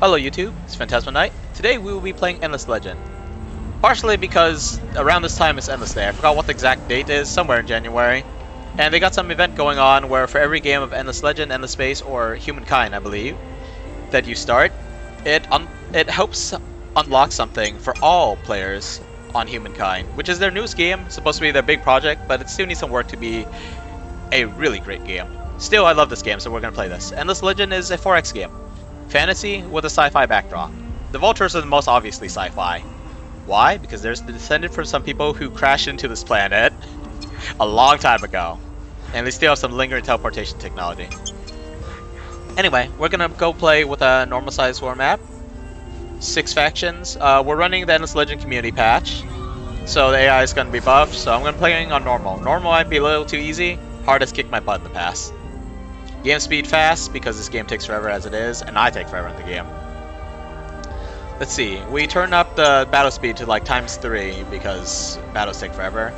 Hello YouTube, it's Phantasma Knight. Today we will be playing Endless Legend. Partially because around this time it's Endless Day. I forgot what the exact date is, somewhere in January. And they got some event going on where for every game of Endless Legend, Endless Space, or Humankind, I believe, that you start, it helps unlock something for all players on Humankind, which is their newest game, supposed to be their big project, but it still needs some work to be a really great game. Still, I love this game, so we're going to play this. Endless Legend is a 4X game. Fantasy with a sci-fi backdrop. The Vultures are the most obviously sci-fi. Why? Because they're descended from some people who crashed into this planet a long time ago. And they still have some lingering teleportation technology. Anyway, we're gonna go play with a normal size war map. 6 factions. We're running the Endless Legend community patch. So the AI is gonna be buffed, so I'm gonna play on normal. Normal might be a little too easy. Hardest kicked my butt in the past. Game speed fast, because this game takes forever as it is, and I take forever in the game. Let's see, we turn up the battle speed to like ×3, because battles take forever.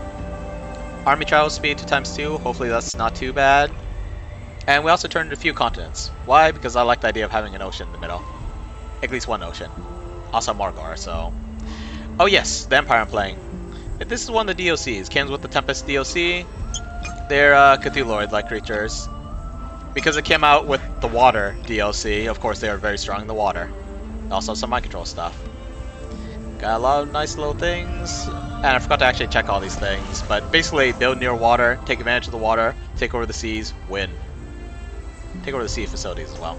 Army travel speed to ×2, hopefully that's not too bad. And we also turned a few continents. Why? Because I like the idea of having an ocean in the middle. At least one ocean. Also Morgawr, so... Oh yes, the Empire I'm playing. This is one of the DLCs, comes with the Tempest DLC. They're Cthulhuid-like creatures. Because it came out with the Water DLC, of course they are very strong in the water. Also some mind control stuff. Got a lot of nice little things. And I forgot to actually check all these things. But basically, build near water, take advantage of the water, take over the seas, win. Take over the sea facilities as well.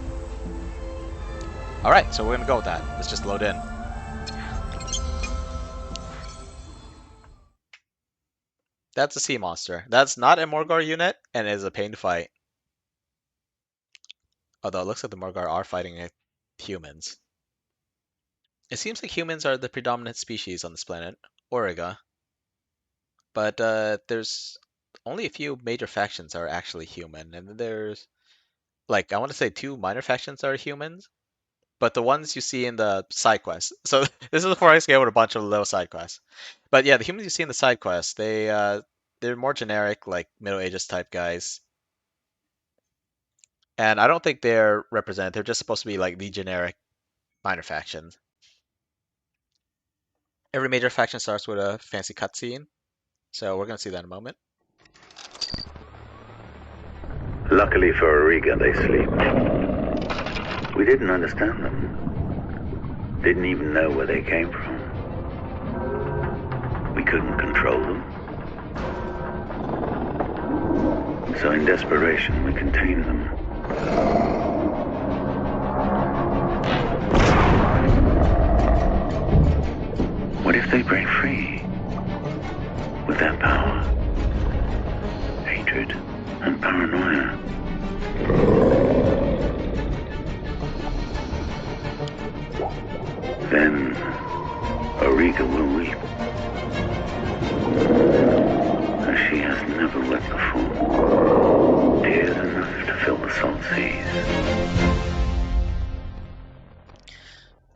Alright, so we're going to go with that. Let's just load in. That's a sea monster. That's not a Morgawr unit, and it is a pain to fight. Although it looks like the Morgawr are fighting humans. It seems like humans are the predominant species on this planet, Auriga. But there's only a few major factions that are actually human, and there's, like, I want to say 2 minor factions that are humans, but the ones you see in the side quests. So this is a 4X game with a bunch of little side quests. But yeah, the humans you see in the side quests, they're more generic, like Middle Ages type guys. And I don't think they're represented. They're just supposed to be like the generic minor factions. Every major faction starts with a fancy cutscene, so we're going to see that in a moment. Luckily for Auriga, they sleep. We didn't understand them. Didn't even know where they came from. We couldn't control them. So in desperation, we contained them. What if they break free? With their power, hatred, and paranoia? Then Auriga will weep, as she has never wept before. Tears enough to fill the salt seas.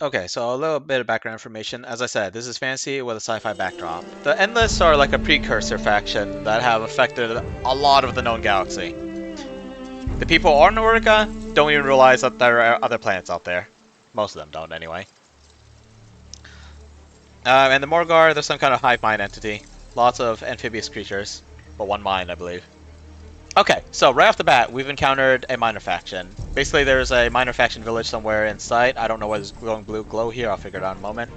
Okay, so a little bit of background information. As I said, this is fantasy with a sci-fi backdrop. The Endless are like a precursor faction that have affected a lot of the known galaxy. The people on Auriga don't even realize that there are other planets out there. Most of them don't, anyway. And the Morgawr, there's some kind of hive mind entity. Lots of amphibious creatures, but one mind, I believe. Okay, so right off the bat, we've encountered a minor faction. Basically, there's a minor faction village somewhere in sight. I don't know what is glowing blue glow here. I'll figure it out in a moment.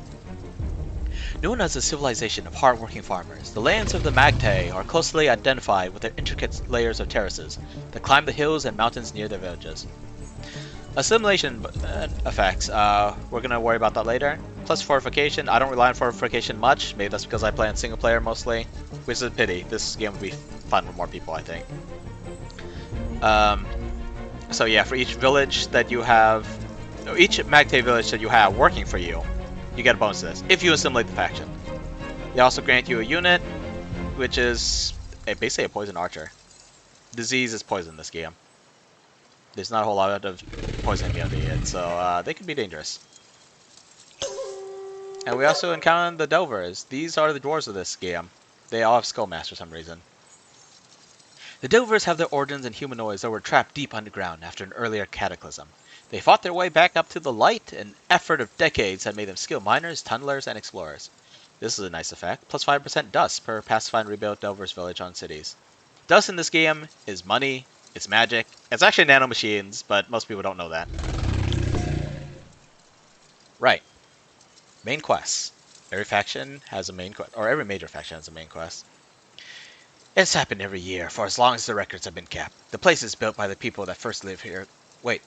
Known as a civilization of hard-working farmers, the lands of the Magte are closely identified with their intricate layers of terraces that climb the hills and mountains near their villages. Assimilation effects, we're going to worry about that later. Plus fortification, I don't rely on fortification much. Maybe that's because I play on single player mostly, which is a pity. This game would be fun with more people, I think. So yeah, for each village that you have, each Magte village that you have working for you, you get a bonus to this, if you assimilate the faction. They also grant you a unit, which is basically a poison archer. Disease is poison in this game. There's not a whole lot of poison immunity yet, so they can be dangerous. And we also encounter the Delvers. These are the dwarves of this game. They all have skull masks for some reason. The Delvers have their origins in humanoids that were trapped deep underground after an earlier cataclysm. They fought their way back up to the light, an effort of decades had made them skilled miners, tunnelers, and explorers. This is a nice effect, plus 5% dust per pacify and rebuild Dover's village on cities. Dust in this game is money, it's magic, it's actually nanomachines, but most people don't know that. Right. Main quests. Every faction has a main quest, or every major faction has a main quest. It's happened every year, for as long as the records have been kept. The place is built by the people that first lived here. Wait.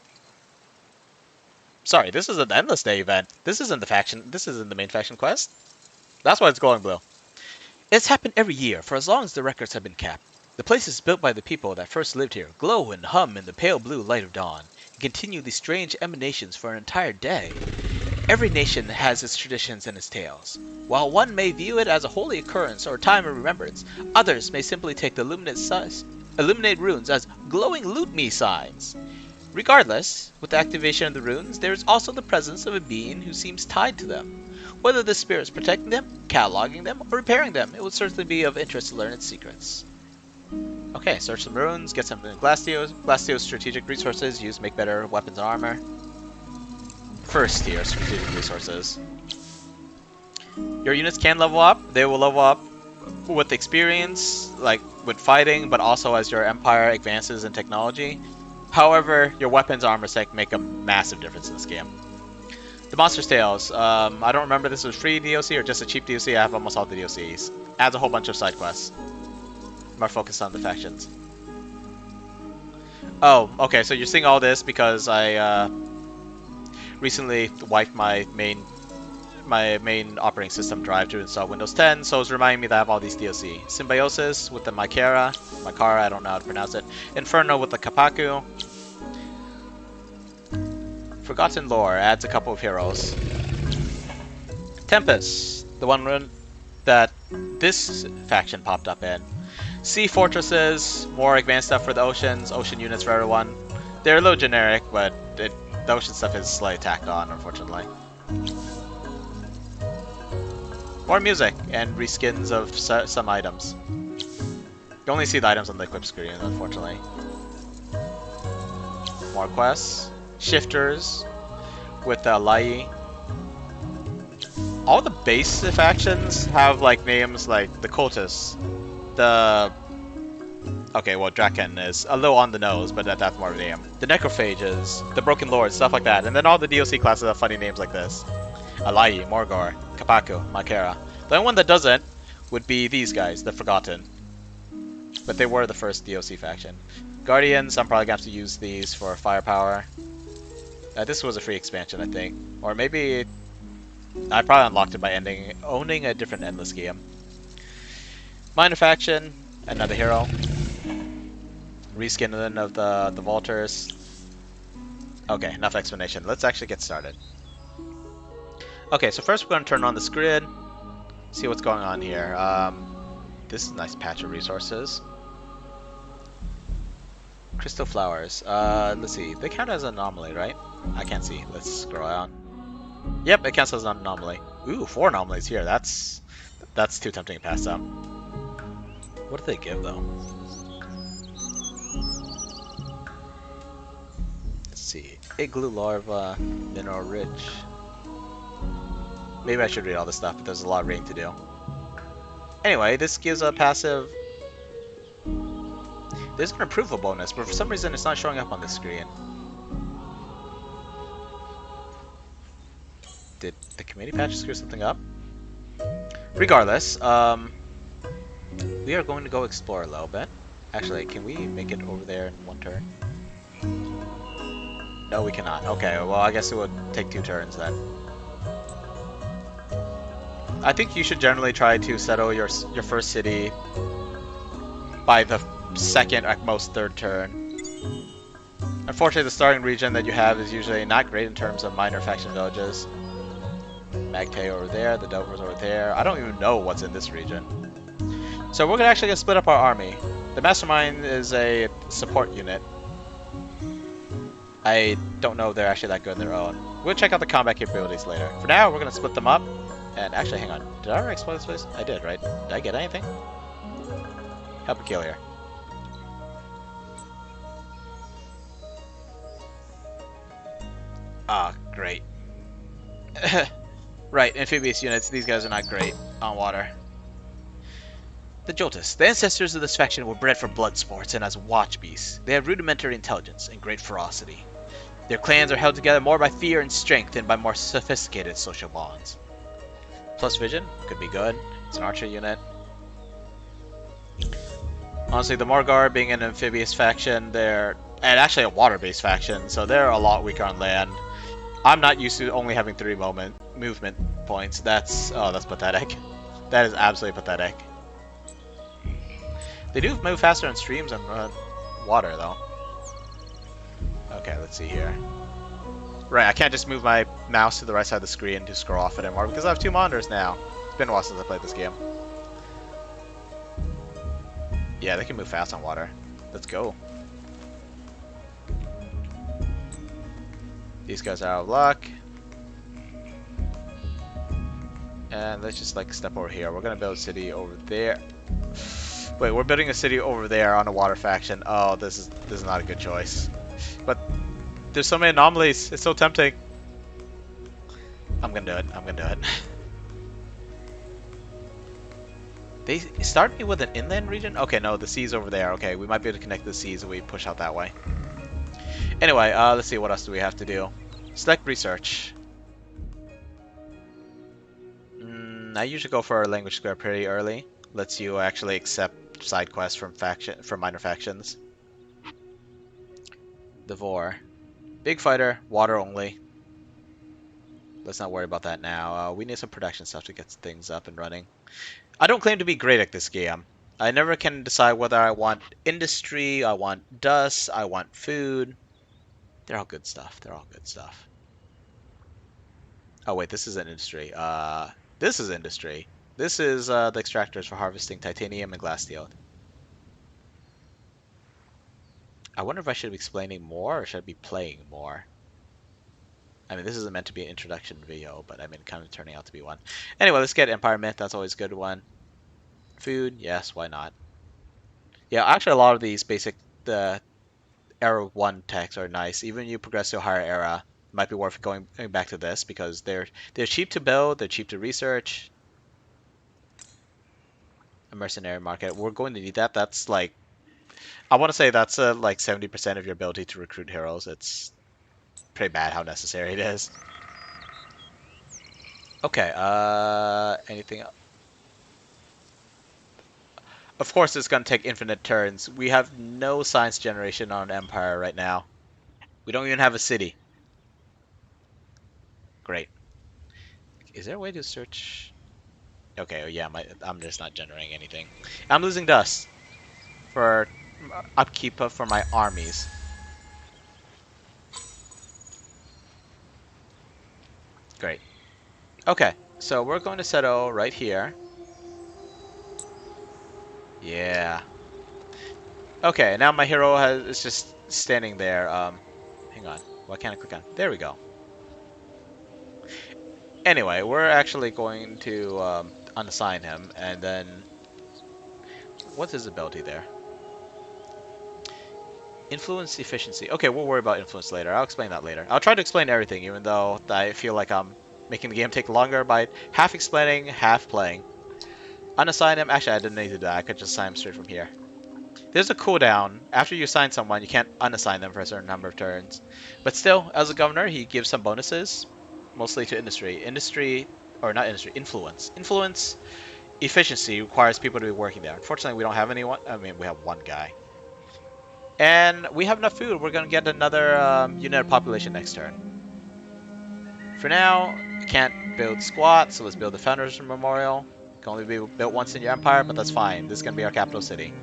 Sorry, this is an Endless Day event. This isn't the main faction quest. That's why it's glowing blue. It's happened every year, for as long as the records have been kept. The place is built by the people that first lived here, glow and hum in the pale blue light of dawn, and continue these strange emanations for an entire day. Every nation has its traditions and its tales. While one may view it as a holy occurrence or a time of remembrance, others may simply take the illuminated runes as glowing loot me signs. Regardless, with the activation of the runes, there is also the presence of a being who seems tied to them. Whether the spirit is protecting them, cataloging them, or repairing them, it would certainly be of interest to learn its secrets. Okay, search some runes, get some Glastio's. Glastio's strategic resources used to make better weapons and armor. First tier strategic resources. Your units can level up. They will level up with experience, like with fighting, but also as your empire advances in technology. However, your weapons armor set make a massive difference in this game. The Monster's Tales. I don't remember if this was free DLC or just a cheap DLC. I have almost all the DLCs. Adds a whole bunch of side quests. More focused on the factions. Oh, okay, so you're seeing all this because I recently wiped my main operating system drive to install Windows 10, so it's reminding me that I have all these DLC. Symbiosis with the Mycara, I don't know how to pronounce it. Inferno with the Kapaku. Forgotten Lore adds a couple of heroes. Tempest, the one rune that this faction popped up in. Sea Fortresses, more advanced stuff for the oceans, ocean units for everyone. They're a little generic, but the ocean stuff is slightly tacked on, unfortunately. More music and reskins of some items. You only see the items on the equip screen, unfortunately. More quests. Shifters with the Lai. All the base factions have like names like the Cultists. Okay, well, Draken is a little on the nose, but that's more of a name. The Necrophages, the Broken Lords, stuff like that. And then all the DLC classes have funny names like this. Alai, Morgawr, Kapaku, Mycara. The only one that doesn't would be these guys, the Forgotten. But they were the first DLC faction. Guardians, I'm probably going to have to use these for firepower. This was a free expansion, I think. Or maybe I probably unlocked it by owning a different Endless game. Minor faction, another hero. Reskinning of the Vultures. Okay, enough explanation. Let's actually get started. Okay, so first we're going to turn on this grid. See what's going on here. This is a nice patch of resources. Crystal flowers. Let's see. They count as an anomaly, right? I can't see. Let's scroll on. Yep, it counts as an anomaly. Ooh, 4 anomalies here. That's too tempting to pass up. What do they give, though? Let's see. Igloo larva, mineral rich. Maybe I should read all this stuff, but there's a lot of reading to do. Anyway, this gives a passive. There's an approval bonus, but for some reason it's not showing up on the screen. Did the community patch screw something up? Regardless, we are going to go explore a little bit. Actually, can we make it over there in one turn? No, we cannot. Okay, well, I guess it would take 2 turns then. I think you should generally try to settle your first city by the second, at most 3rd turn. Unfortunately, the starting region that you have is usually not great in terms of minor faction villages. Magtay over there, the Dovers over there. I don't even know what's in this region. So we're actually going to split up our army. The Mastermind is a support unit. I don't know if they're actually that good on their own. We'll check out the combat capabilities later. For now, we're going to split them up. And actually, hang on. Did I already explore this place? I did, right? Did I get anything? How peculiar. Ah, great. Right, amphibious units. These guys are not great on water. The Joltis. The ancestors of this faction were bred for blood sports and as watch beasts. They have rudimentary intelligence and great ferocity. Their clans are held together more by fear and strength than by more sophisticated social bonds. Plus vision could be good. It's an archer unit. Honestly, the Morgawr being an amphibious faction, and actually a water-based faction, so they're a lot weaker on land. I'm not used to only having 3 movement points. That's pathetic. That is absolutely pathetic. They do move faster on streams and water, though. Okay, let's see here. Right, I can't just move my mouse to the right side of the screen to scroll off it anymore because I have 2 monitors now. It's been a while since I played this game. Yeah, they can move fast on water. Let's go. These guys are out of luck. And let's just like step over here. We're gonna build a city over there. Wait, we're building a city over there on a water faction. Oh, this is not a good choice. But there's so many anomalies. It's so tempting. I'm gonna do it. I'm gonna do it. They started me with an inland region? Okay, no, the sea's over there. Okay, we might be able to connect the seas if we push out that way. Anyway, let's see, what else do we have to do? Select research. I usually go for a language square pretty early. Lets you actually accept side quests from minor factions. Devore. Big fighter, water only. Let's not worry about that now. We need some production stuff to get things up and running. I don't claim to be great at this game. I never can decide whether I want industry, I want dust, I want food. They're all good stuff. They're all good stuff. Oh wait, this is an industry. This is industry. This is the extractors for harvesting titanium and glass steel. I wonder if I should be explaining more or should I be playing more? I mean, this isn't meant to be an introduction video, but I mean, kind of turning out to be one. Anyway, let's get Empire Myth. That's always a good one. Food, yes, why not? Yeah, actually, a lot of these basic Era 1 techs are nice. Even if you progress to a higher era, it might be worth going back to this because they're cheap to build, they're cheap to research. A mercenary market. We're going to need that. That's like, I want to say that's like 70% of your ability to recruit heroes. It's pretty bad how necessary it is. Okay, anything else? Of course it's going to take infinite turns. We have no science generation on Empire right now. We don't even have a city. Great. Is there a way to search? Okay, oh yeah, I'm just not generating anything. I'm losing dust for upkeep for my armies. Great. Okay, so we're going to settle right here. Yeah. Okay, now my hero is just standing there. Hang on. Why can't I click on? There we go. Anyway, we're actually going to unassign him, and then what's his ability there? Influence efficiency. Okay, we'll worry about influence later. I'll explain that later. I'll try to explain everything, even though I feel like I'm making the game take longer by half explaining, half playing. Unassign him. Actually, I didn't need to do that. I could just assign him straight from here. There's a cooldown. After you assign someone, you can't unassign them for a certain number of turns. But still, as a governor, he gives some bonuses, mostly to industry. Influence. Influence efficiency requires people to be working there. Unfortunately, we don't have anyone. I mean, we have one guy. And we have enough food. We're going to get another unit of population next turn. For now, I can't build squat, so let's build the Founders Memorial. It can only be built once in your empire, but that's fine. This is going to be our capital city.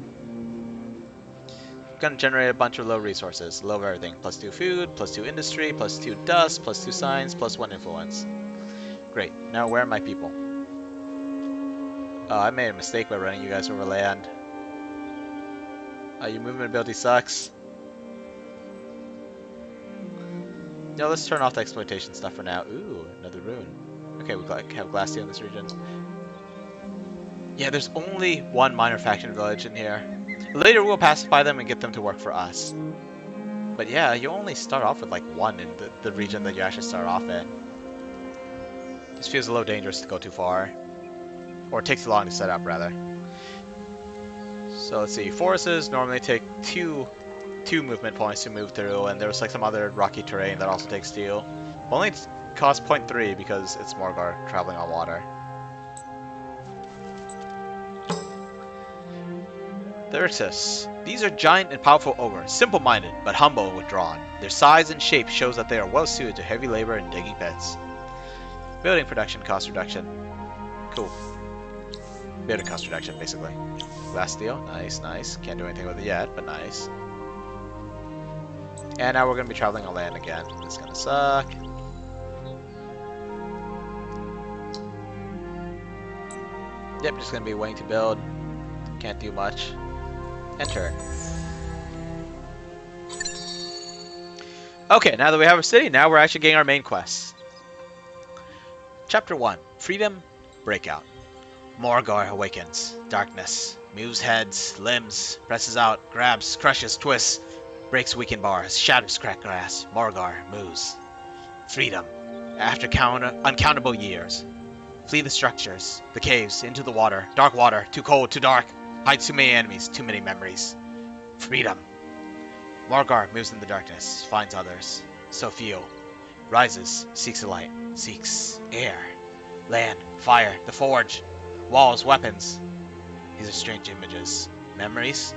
Going to generate a bunch of low resources. Low of everything. +2 food, +2 industry, +2 dust, +2 science, +1 influence. Great. Now where are my people? Oh, I made a mistake by running you guys over land. Your movement ability sucks. No, let's turn off the exploitation stuff for now. Ooh, another rune. Okay, we have glass steel in this region. Yeah, there's only one minor faction village in here. Later we'll pacify them and get them to work for us. But yeah, you only start off with like 1 in the region that you actually start off in. This feels a little dangerous to go too far. Or it takes too long to set up, rather. So let's see, forests normally take two movement points to move through, and there's like some other rocky terrain that also takes steel. Only costs 0.3 because it's Morgawr traveling on water. The Ursus. These are giant and powerful ogres, simple-minded but humble and withdrawn. Their size and shape shows that they are well suited to heavy labor and digging pits. Building production cost reduction. Cool. Building cost reduction, basically. Glass steel, nice, nice. Can't do anything with it yet, but nice. And now we're going to be traveling on land again. It's going to suck. Yep, just going to be waiting to build. Can't do much. Enter. Okay, now that we have a city, now we're actually getting our main quest. Chapter 1. Freedom Breakout. Morgawr awakens. Darkness. Moves heads, limbs, presses out, grabs, crushes, twists, breaks weakened bars, shatters cracked glass. Morgawr moves. Freedom. After uncountable years. Flee the structures, the caves, into the water. Dark water, too cold, too dark. Hides too many enemies, too many memories. Freedom. Morgawr moves in the darkness, finds others. So few. Rises, seeks a light, seeks air. Land, fire, the forge. Walls, weapons. These are strange images. Memories?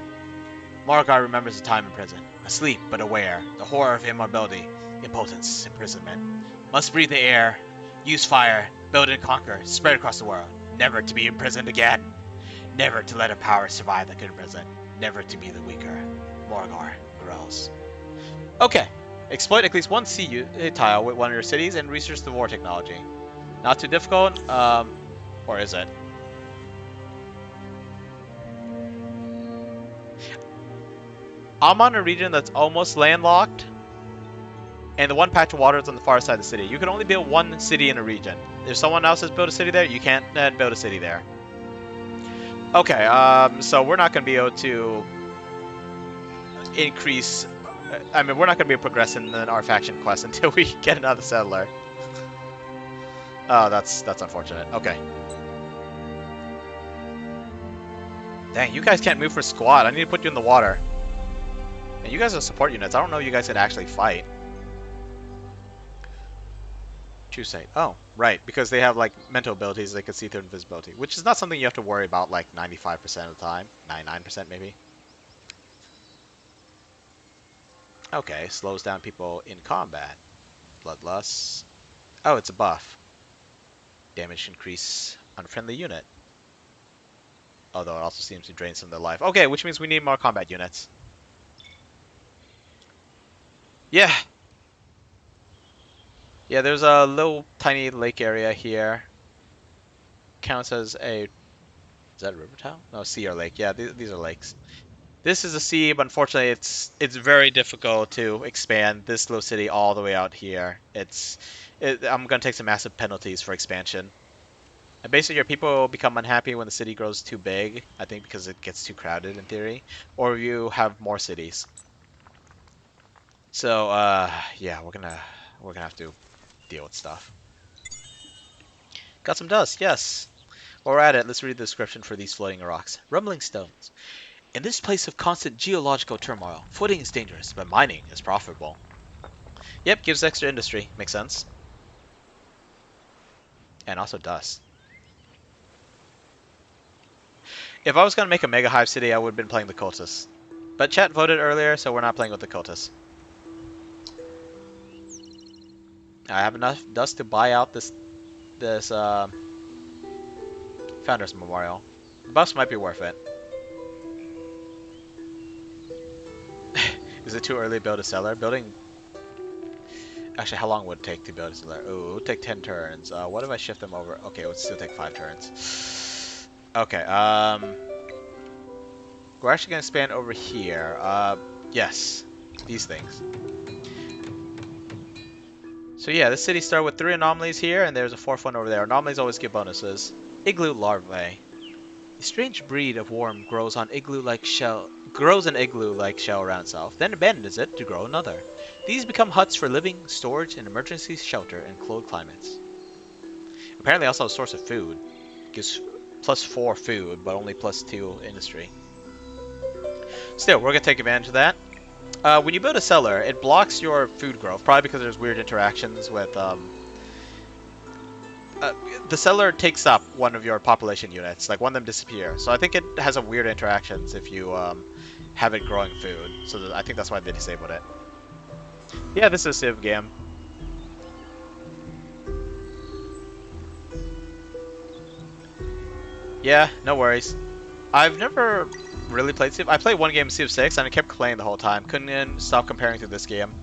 Morgawr remembers a time in prison. Asleep, but aware. The horror of immobility. Impotence, imprisonment. Must breathe the air. Use fire. Build and conquer. Spread across the world. Never to be imprisoned again. Never to let a power survive that could imprison. Never to be the weaker. Morgawr grows. Okay. Exploit at least one sea tile with one of your cities and research the war technology. Not too difficult, or is it? I'm on a region that's almost landlocked, and the one patch of water is on the far side of the city. You can only build one city in a region. If someone else has built a city there, you can't build a city there. Okay, so we're not going to be able to increase... I mean, we're not going to be progressing in our faction quest until we get another settler. Oh, that's unfortunate. Okay. Dang, you guys can't move for squad. I need to put you in the water. And you guys are support units. I don't know if you guys can actually fight. True sight. Oh, right. Because they have, like, mental abilities. They can see through invisibility. Which is not something you have to worry about, like, 95% of the time. 99% maybe. Okay. Slows down people in combat. Bloodlust. Oh, it's a buff. Damage increase unfriendly unit. Although it also seems to drain some of their life. Okay, which means we need more combat units. Yeah. Yeah, there's a little tiny lake area here. Counts as a... Is that a river town? No, sea or lake. Yeah, these are lakes. This is a sea, but unfortunately it's very difficult to expand this little city all the way out here. I'm going to take some massive penalties for expansion. And basically your people will become unhappy when the city grows too big, I think because it gets too crowded in theory, or you have more cities. So, yeah, we're gonna have to deal with stuff. Got some dust, yes. While we're at it, let's read the description for these floating rocks. Rumbling stones. In this place of constant geological turmoil, footing is dangerous, but mining is profitable. Yep, gives extra industry. Makes sense. And also dust. If I was going to make a Mega Hive City, I would have been playing the Cultists. But chat voted earlier, so we're not playing with the Cultists. I have enough dust to buy out this Founders Memorial. The buffs might be worth it. Is it too early to build a cellar? Actually, how long would it take to build a cellar? Ooh, it would take 10 turns. What if I shift them over? Okay, it would still take 5 turns. Okay, we're actually going to expand over here. Yes, these things. So yeah, this city started with 3 anomalies here, and there's a 4th one over there. Anomalies always give bonuses. Igloo larvae. A strange breed of worm grows an igloo-like shell around itself, then abandons it to grow another. These become huts for living, storage, and emergency shelter in cold climates. Apparently also a source of food. Gives +4 food, but only +2 industry. Still, we're gonna take advantage of that. When you build a cellar, it blocks your food growth, probably because there's weird interactions with the cellar takes up one of your population units, like one of them disappear. So I think it has a weird interactions if you have it growing food. So I think that's why they disabled it. Yeah, this is a Civ game. Yeah, no worries. I've never really played Civ. I played one game, Civ 6, and I kept playing the whole time. Couldn't stop comparing to this game.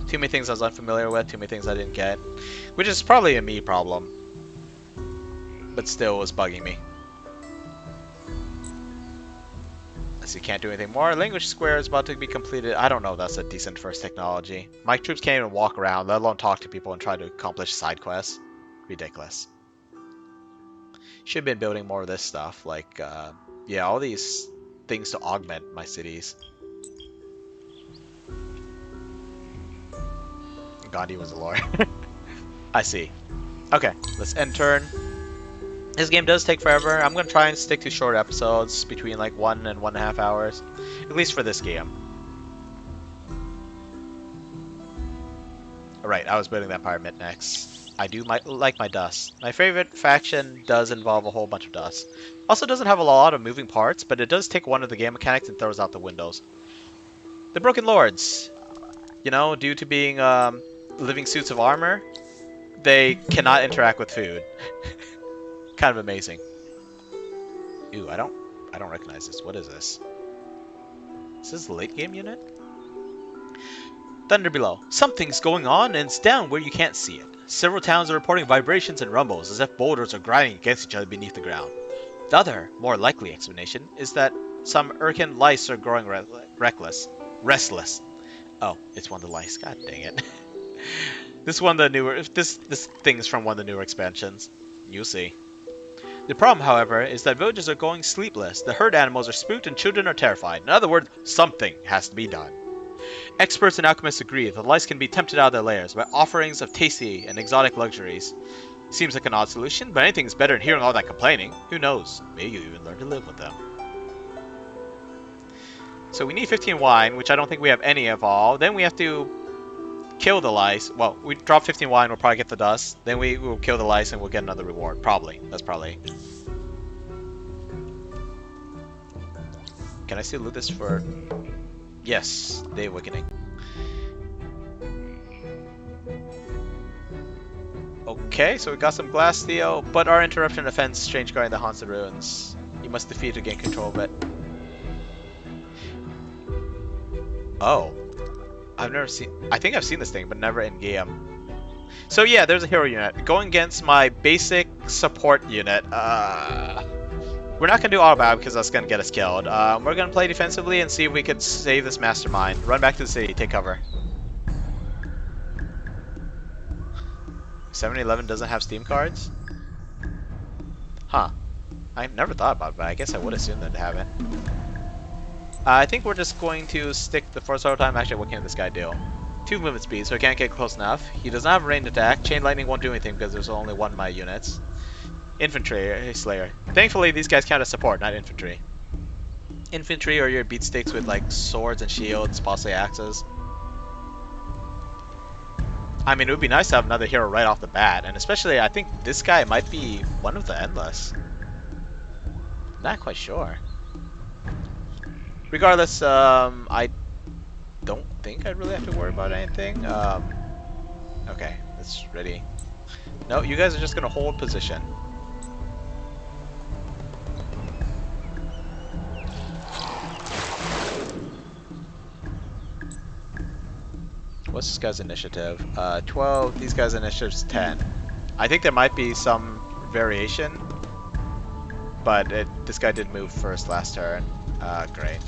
Too many things I was unfamiliar with, too many things I didn't get. Which is probably a me problem. But still was bugging me. So you can't do anything more. Language square is about to be completed. I don't know if that's a decent first technology. My troops can't even walk around, let alone talk to people and try to accomplish side quests. Ridiculous. Should have been building more of this stuff, like, yeah, all these things to augment my cities. Gandhi was a lord. I see. Okay, let's end turn. This game does take forever. I'm going to try and stick to short episodes between like 1 and 1.5 hours. At least for this game. Alright, I was building that pyramid next. I do like my dust. My favorite faction does involve a whole bunch of dust. Also doesn't have a lot of moving parts, but it does take one of the game mechanics and throws out the windows. The Broken Lords. You know, due to being living suits of armor, they cannot interact with food. Kind of amazing. Ooh, I don't recognize this. What is this? Is this a late game unit? Thunder below. Something's going on and it's down where you can't see it. Several towns are reporting vibrations and rumbles as if boulders are grinding against each other beneath the ground. The other, more likely explanation is that some Urkin lice are growing restless. Oh, it's one of the lice. God dang it. This thing is from one of the newer expansions. You'll see. The problem, however, is that villagers are going sleepless, the herd animals are spooked, and children are terrified. In other words, something has to be done. Experts and alchemists agree that the lice can be tempted out of their lairs by offerings of tasty and exotic luxuries. Seems like an odd solution, but anything's better than hearing all that complaining. Who knows? Maybe you even learn to live with them. So we need 15 wine, which I don't think we have any of all. Then we have to kill the lice. Well, we drop 15 wine, we'll probably get the dust. Then we will kill the lice and we'll get another reward. Probably. That's probably. Can I still loot this for... Yes, Day Awakening. Okay, so we got some glass steel, but our interruption offends strange guardian that haunts the ruins. You must defeat to gain control of it. Oh. I've never seen... I think I've seen this thing, but never in game. So yeah, there's a hero unit. Going against my basic support unit. We're not going to do auto battle because that's going to get us killed. We're going to play defensively and see if we can save this mastermind. Run back to the city. Take cover. 7-Eleven doesn't have Steam cards? Huh. I've never thought about it, but I guess I would assume they'd have it. I think we're just going to stick the first auto time. Actually, what can this guy do? 2 movement speed, so he can't get close enough. He does not have a ranged attack. Chain lightning won't do anything because there's only one of my units. Infantry, Slayer. Thankfully, these guys count as support, not infantry. Infantry are your beat sticks with like swords and shields, possibly axes. I mean, it would be nice to have another hero right off the bat, and especially I think this guy might be one of the Endless. Not quite sure. Regardless, I don't think I really have to worry about anything. Okay, that's ready. No, you guys are just gonna hold position. What's this guy's initiative? 12. These guys' initiative's 10. I think there might be some variation, but this guy did move first last turn. Great.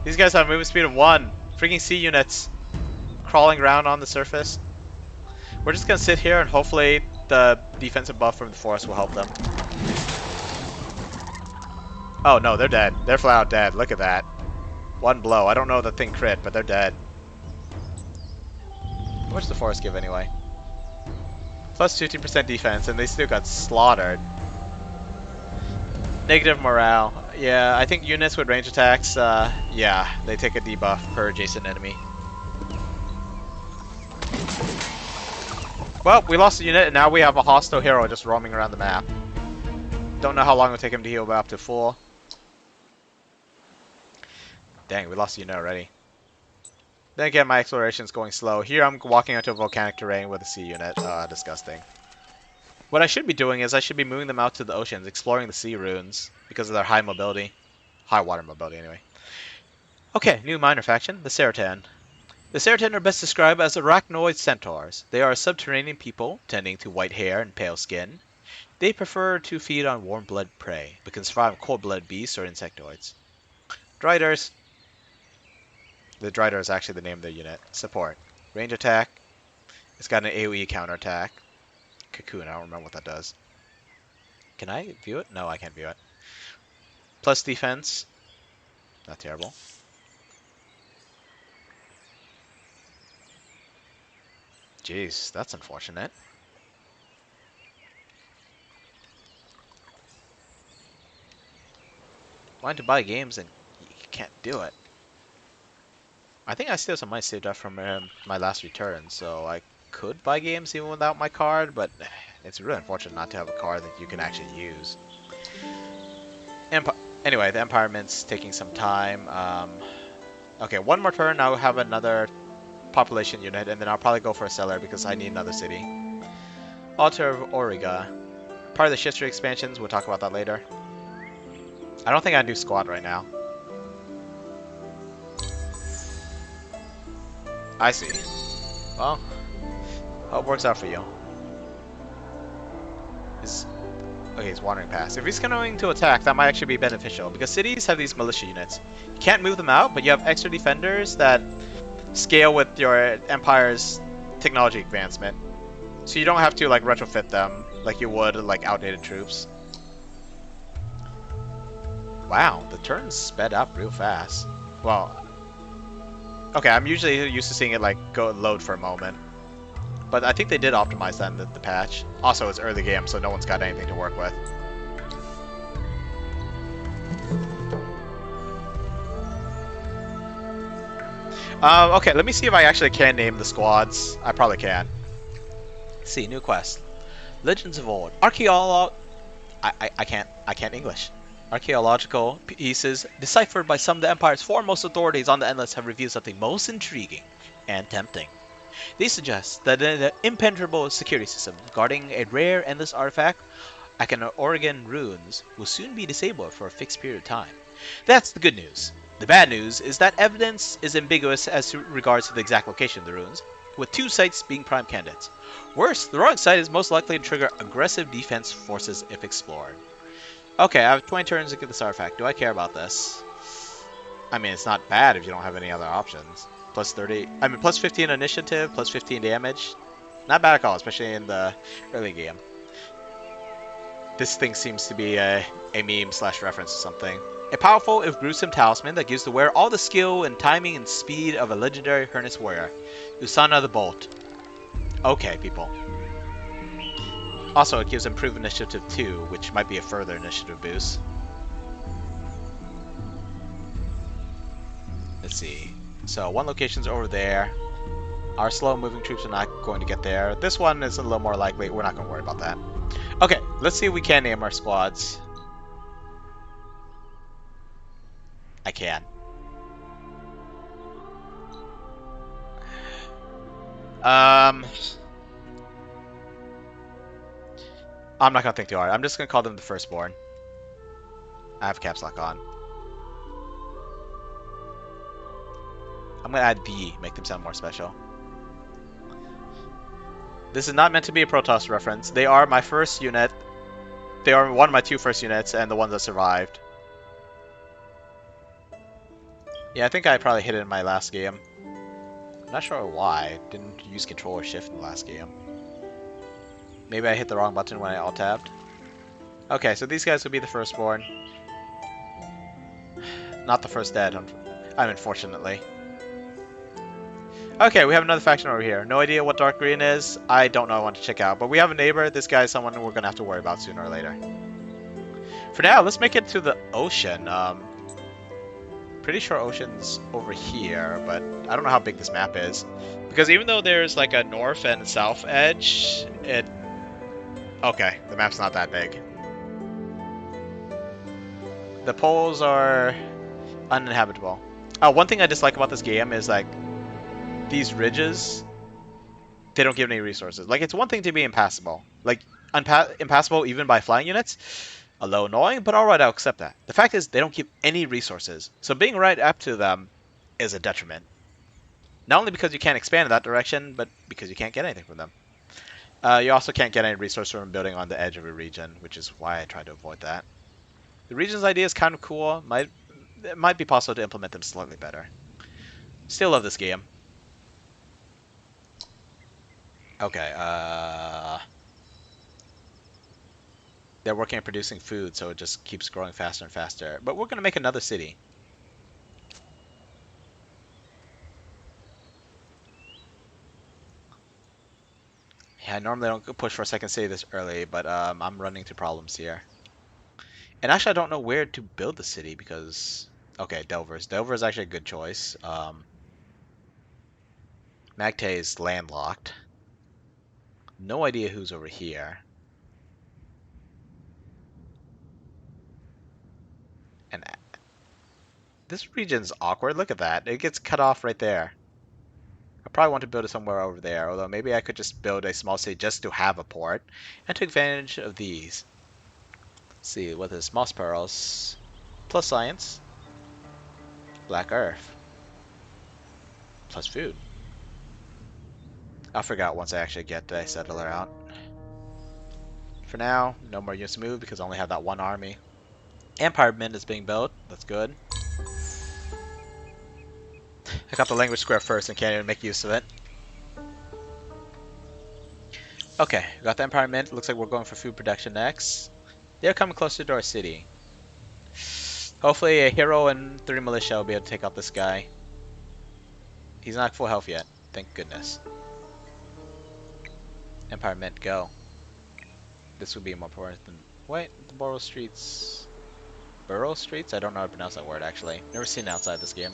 These guys have a movement speed of 1. Freaking sea units crawling around on the surface. We're just gonna sit here and hopefully the defensive buff from the forest will help them. Oh no, they're dead. They're flat out dead. Look at that. One blow. I don't know if the thing crit, but they're dead. How much does the forest give anyway? Plus 15% defense, and they still got slaughtered. Negative morale. Yeah, I think units with range attacks, yeah, they take a debuff per adjacent enemy. Well, we lost a unit, and now we have a hostile hero just roaming around the map. Don't know how long it'll take him to heal up to full. Dang, we lost a unit already. Then again, my exploration's going slow. Here I'm walking onto a volcanic terrain with a sea unit. Disgusting. What I should be doing is I should be moving them out to the oceans, exploring the sea ruins, because of their high mobility. High water mobility, anyway. Okay, new minor faction, the Seratan. The Seratan are best described as arachnoid centaurs. They are a subterranean people, tending to white hair and pale skin. They prefer to feed on warm-blooded prey, but can survive on cold-blooded beasts or insectoids. Driders. The Drider is actually the name of their unit. Support. Range attack. It's got an AoE counterattack. Cocoon, I don't remember what that does. Can I view it? No, I can't view it. Plus defense. Not terrible. Jeez, that's unfortunate. Wanted to buy games and you can't do it. I think I still have some money saved up from my last return, so I could buy games even without my card, but it's really unfortunate not to have a card that you can actually use. Anyway, the Empire Mint's taking some time. Okay, one more turn, I'll have another population unit, and then I'll probably go for a seller because I need another city. Altar of Auriga. Part of the Shift expansions, we'll talk about that later. I don't think I do squad right now. I see. Well, hope it works out for you. Okay, he's wandering past. If he's going to attack, that might actually be beneficial, because cities have these militia units. You can't move them out, but you have extra defenders that scale with your Empire's technology advancement. So you don't have to like retrofit them like you would like outdated troops. Wow, the turns sped up real fast. Well, okay, I'm usually used to seeing it like go load for a moment. But I think they did optimize that in the patch. Also, it's early game, so no one's got anything to work with. Okay, let me see if I actually can name the squads. I probably can. Let's see, new quest. Legends of Old. I can't English. Archaeological pieces deciphered by some of the Empire's foremost authorities on the Endless have revealed something most intriguing and tempting. They suggest that an impenetrable security system guarding a rare Endless artifact, like an Aurigan ruins, will soon be disabled for a fixed period of time. That's the good news. The bad news is that evidence is ambiguous as to regards to the exact location of the ruins, with 2 sites being prime candidates. Worse, the wrong site is most likely to trigger aggressive defense forces if explored. Okay, I have 20 turns to get this artifact. Do I care about this? I mean, it's not bad if you don't have any other options. Plus 30, I mean, plus 15 initiative, plus 15 damage. Not bad at all, especially in the early game. This thing seems to be a meme / reference to something. A powerful, if gruesome talisman that gives the wearer all the skill and timing and speed of a legendary harness warrior. Usana the Bolt. Okay, people. Also, it gives improved initiative 2, which might be a further initiative boost. Let's see. So, one location's over there. Our slow-moving troops are not going to get there. This one is a little more likely. We're not going to worry about that. Okay, let's see if we can name our squads. I can. I'm not going to think too hard. I'm just going to call them the Firstborn. I have caps lock on. I'm going to add the, make them sound more special. This is not meant to be a Protoss reference. They are my first unit. They are one of my 2 first units and the ones that survived. Yeah, I think I probably hit it in my last game. I'm not sure why. I didn't use Control or Shift in the last game. Maybe I hit the wrong button when I alt-tabbed. Okay, so these guys will be the Firstborn. Not the first dead, unfortunately. Okay, we have another faction over here. No idea what dark green is. I don't know. I want to check out. But we have a neighbor. This guy is someone we're going to have to worry about sooner or later. For now, let's make it to the ocean. Pretty sure ocean's over here, but I don't know how big this map is. Because even though there's like a north and south edge, it... Okay, the map's not that big. The poles are uninhabitable. One thing I dislike about this game is like these ridges, they don't give any resources. Like, it's one thing to be impassable. Like, impassable even by flying units. A little annoying, but alright, I'll accept that. The fact is, they don't give any resources. So being right up to them is a detriment. Not only because you can't expand in that direction, but because you can't get anything from them. You also can't get any resources from building on the edge of a region, which is why I try to avoid that. The region's idea is kind of cool. It might be possible to implement them slightly better. Still love this game. Okay, they're working on producing food, so it just keeps growing faster and faster. But we're going to make another city. Yeah, I normally don't push for a second city this early, but I'm running into problems here. And actually, I don't know where to build the city because... Okay, Delvers. Delver is actually a good choice. Magte is landlocked. No idea who's over here. And this region's awkward. Look at that. It gets cut off right there. I probably want to build it somewhere over there, although maybe I could just build a small city just to have a port and take advantage of these. Let's see, what is moss pearls plus science, black earth plus food. I'll figure out once I actually get a settler out. For now, no more units to move because I only have that one army. Empire Mint is being built. That's good. I got the language square first and can't even make use of it. Okay, we got the Empire Mint. Looks like we're going for food production next. They're coming closer to our city. Hopefully a hero and 3 militia will be able to take out this guy. He's not full health yet. Thank goodness. Empire Mint, go. This would be more important than... Wait, the Borough Streets... Borough Streets? I don't know how to pronounce that word, actually. Never seen it outside this game.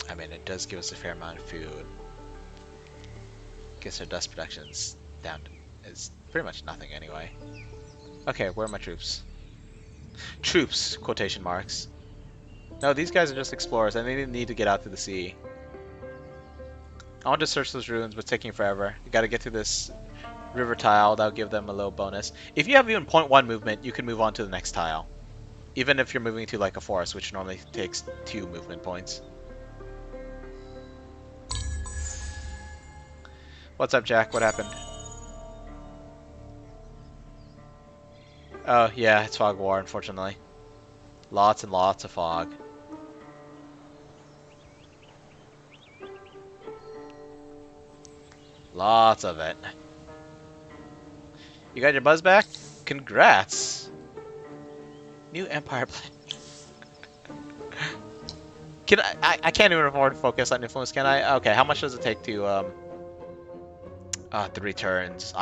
I mean, it does give us a fair amount of food. Guess our dust production's down to... It's pretty much nothing anyway. Okay, where are my troops? Troops! Quotation marks. No, these guys are just explorers, and they need to get out to the sea. I want to search those ruins, but it's taking forever. You gotta get to this river tile. That'll give them a little bonus. If you have even 0.1 movement, you can move on to the next tile. Even if you're moving to like a forest, which normally takes 2 movement points. What's up, Jack? What happened? Oh, yeah, it's fog war, unfortunately. Lots and lots of fog. Lots of it. You got your buzz back? Congrats! New Empire plan. Can I can't even afford to focus on influence, can I? Okay, how much does it take to, 3 turns.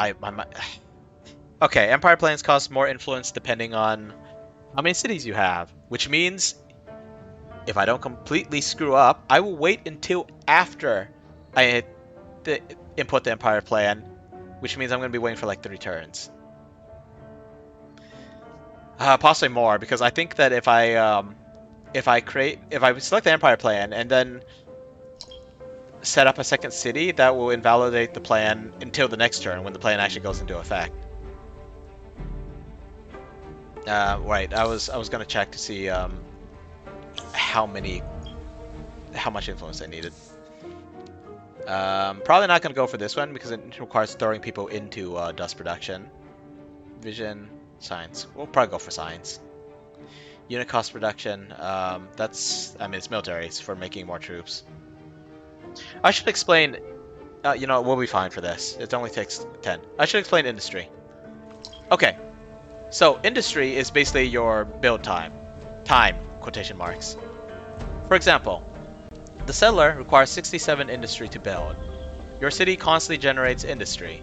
Okay, Empire plans cost more influence depending on how many cities you have. Which means, if I don't completely screw up, I will wait until after I input the Empire plan. Which means I'm going to be waiting for like 3 turns. Possibly more, because I think that if I select the Empire plan and then set up a second city, that will invalidate the plan until the next turn when the plan actually goes into effect. Right, I was gonna check to see how much influence I needed. Probably not gonna go for this one because it requires throwing people into dust production. Vision, science. We'll probably go for science. Unit cost reduction. I mean, it's military. It's for making more troops. I should explain. You know, we'll be fine for this. It only takes 10. I should explain industry. Okay, so industry is basically your build time. Time, quotation marks. For example, the settler requires 67 industry to build. Your city constantly generates industry.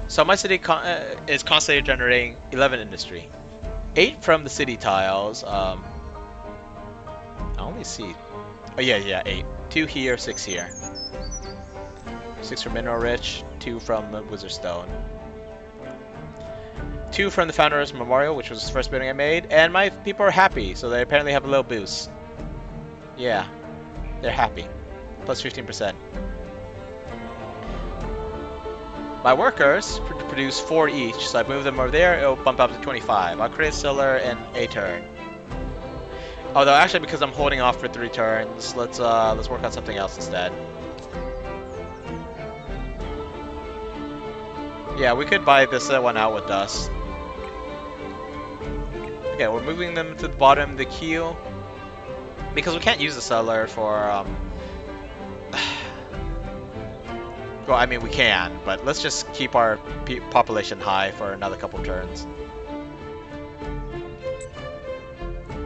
So my city is constantly generating 11 industry. 8 from the city tiles. I only see... Oh yeah, 8. 2 here, 6 here. 6 from Mineral Rich, 2 from Wizard Stone. 2 from the Founder's Memorial, which was the first building I made, and my people are happy, so they apparently have a little boost. Yeah, they're happy. Plus 15%. My workers produce 4 each, so I move them over there, it'll bump up to 25. I'll create a settler in a turn. Although actually, because I'm holding off for 3 turns, let's work on something else instead. Yeah, we could buy this one out with dust. Okay, we're moving them to the bottom of the queue because we can't use the settler for well, I mean we can, but let's just keep our population high for another couple turns.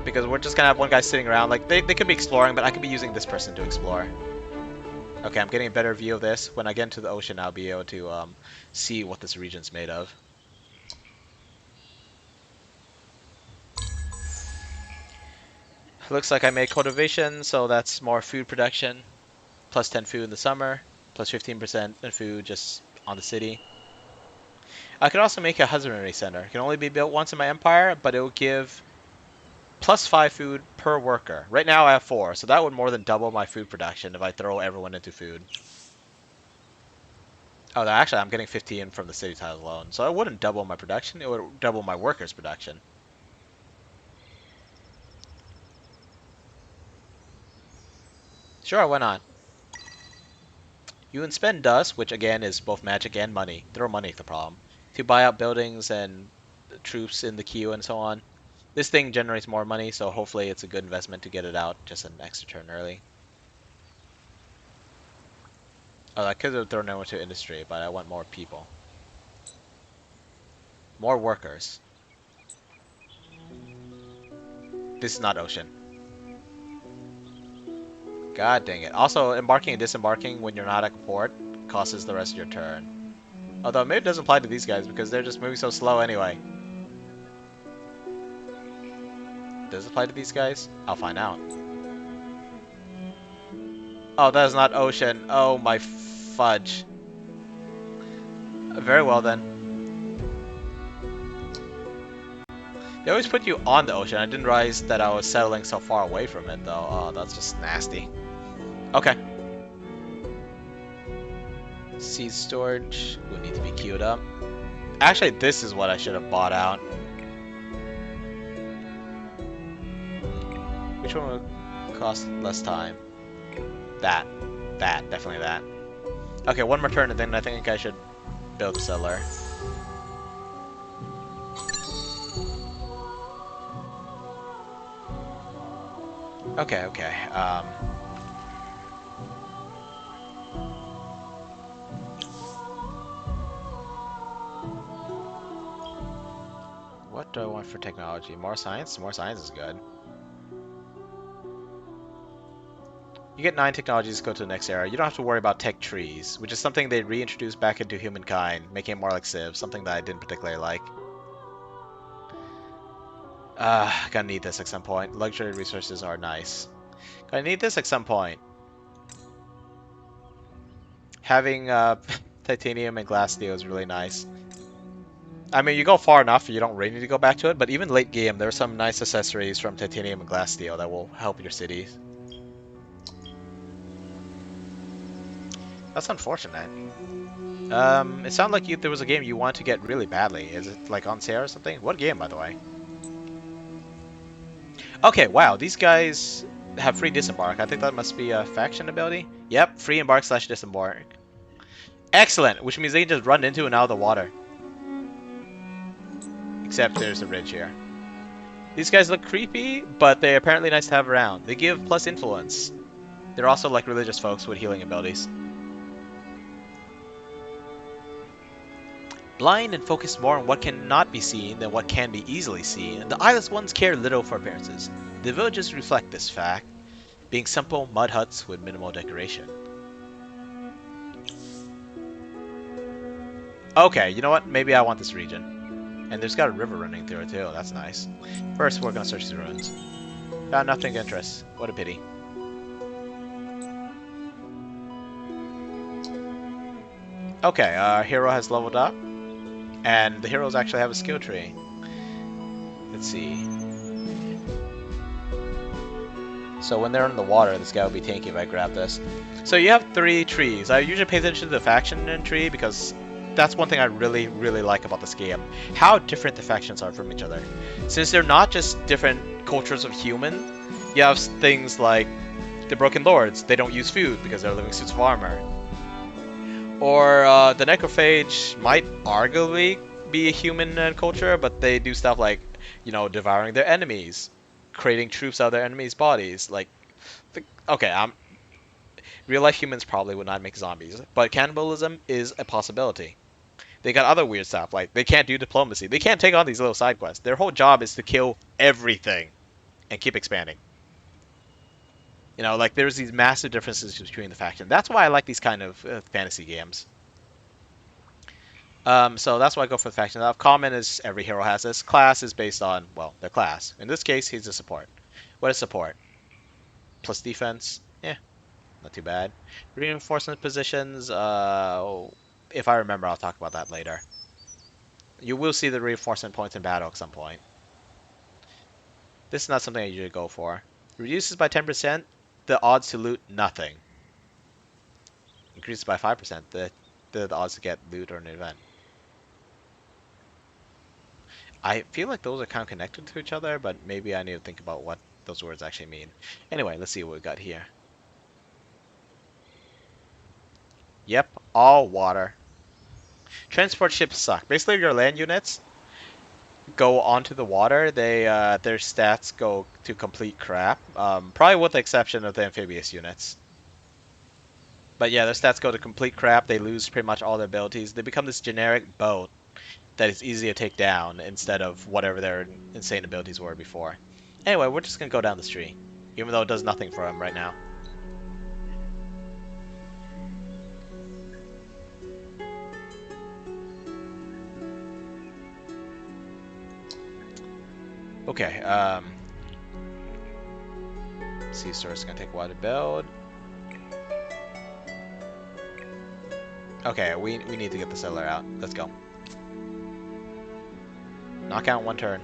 Because we're just gonna have one guy sitting around, like they could be exploring, but I could be using this person to explore. Okay, I'm getting a better view of this. When I get into the ocean, I'll be able to see what this region's made of. Looks like I made cultivation, so that's more food production. Plus 10 food in the summer, plus 15% in food just on the city. I could also make a husbandry center. It can only be built once in my empire, but it will give plus 5 food per worker. Right now I have 4, so that would more than double my food production if I throw everyone into food. Oh, actually I'm getting 15 from the city tiles alone, so it wouldn't double my production, it would double my workers' production. Sure, why not? You can spend dust, which again is both magic and money. Throw money at the problem. To buy out buildings and troops in the queue and so on. This thing generates more money, so hopefully it's a good investment to get it out just an extra turn early. Oh, I could have thrown it into industry, but I want more people. More workers. This is not ocean. God dang it. Also, embarking and disembarking when you're not at port costs the rest of your turn. Although maybe it doesn't apply to these guys because they're just moving so slow anyway. Does it apply to these guys? I'll find out. Oh, that is not ocean. Oh my fudge. Very well then. They always put you on the ocean. I didn't realize that I was settling so far away from it though. Oh, that's just nasty. Okay. Seed storage will need to be queued up. Actually, this is what I should have bought out. Which one would cost less time? That. Definitely that. Okay, one more turn and then I think I should build a settler. Okay. What do I want for technology? More science? More science is good. You get 9 technologies to go to the next era. You don't have to worry about tech trees, which is something they reintroduced back into humankind, making it more like Civ, something that I didn't particularly like. Gonna need this at some point. Luxury resources are nice. Gonna need this at some point. Having titanium and glass steel is really nice. I mean, you go far enough, you don't really need to go back to it, but even late game, there are some nice accessories from titanium and glass steel that will help your cities. That's unfortunate. It sounded like there was a game you want to get really badly. Is it like on sale or something? What game, by the way? Okay, wow, these guys have free disembark. I think that must be a faction ability. Yep, free embark / disembark. Excellent, which means they can just run into and out of the water. Except there's a ridge here. These guys look creepy, but they're apparently nice to have around. They give plus influence. They're also like religious folks with healing abilities. Blind and focused more on what cannot be seen than what can be easily seen, the eyeless ones care little for appearances. The villages reflect this fact, being simple mud huts with minimal decoration. Okay, you know what? Maybe I want this region. And there's got a river running through it too, that's nice. First, we're gonna search the ruins. Found nothing of interest. What a pity. Okay, our hero has leveled up. And the heroes actually have a skill tree. Let's see. So when they're in the water, this guy will be tanky if I grab this. So you have 3 trees. I usually pay attention to the faction tree because that's one thing I really, really like about this game. How different the factions are from each other. Since they're not just different cultures of human, you have things like the Broken Lords. They don't use food because they're living suits of armor. Or the Necrophage might arguably be a human culture, but they do stuff like, you know, devouring their enemies, creating troops out of their enemies' bodies. Like, okay, real life humans probably would not make zombies, but cannibalism is a possibility. They got other weird stuff, like they can't do diplomacy. They can't take on these little side quests. Their whole job is to kill everything and keep expanding. You know, like there's these massive differences between the factions. That's why I like these kind of fantasy games. So that's why I go for the faction. Common is every hero has this. Class is based on, well, their class. In this case, he's a support. What is support? Plus defense? Yeah, not too bad. Reinforcement positions, if I remember, I'll talk about that later. You will see the reinforcement points in battle at some point. This is not something I usually go for. Reduces by 10% the odds to loot nothing. Increases by 5% the odds to get loot or an event. I feel like those are kind of connected to each other, but maybe I need to think about what those words actually mean. Anyway, let's see what we got here. Yep, all water. Transport ships suck. Basically, your land units go onto the water. Their stats go to complete crap. Probably with the exception of the amphibious units. But yeah, their stats go to complete crap. They lose pretty much all their abilities. They become this generic boat that is easy to take down instead of whatever their insane abilities were before. Anyway, we're just going to go down the street, even though it does nothing for them right now. Okay, sea store is going to take a while to build. Okay, we need to get the settler out. Let's go. Knock out 1 turn.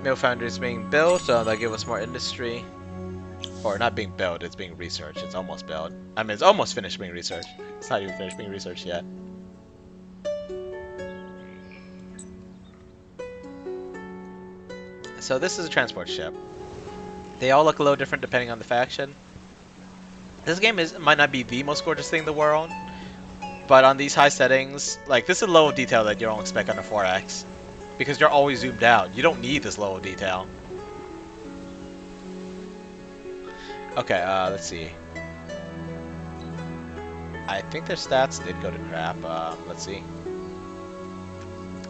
Mill foundry is being built, so that'll give us more industry. Or not being built, it's being researched. It's almost built. I mean, it's almost finished being researched. It's not even finished being researched yet. So this is a transport ship. They all look a little different depending on the faction. This game might not be the most gorgeous thing in the world, but on these high settings, like this is a level of detail that you don't expect on a 4X, because you're always zoomed out. You don't need this level of detail. Okay, let's see. I think their stats did go to crap. Let's see.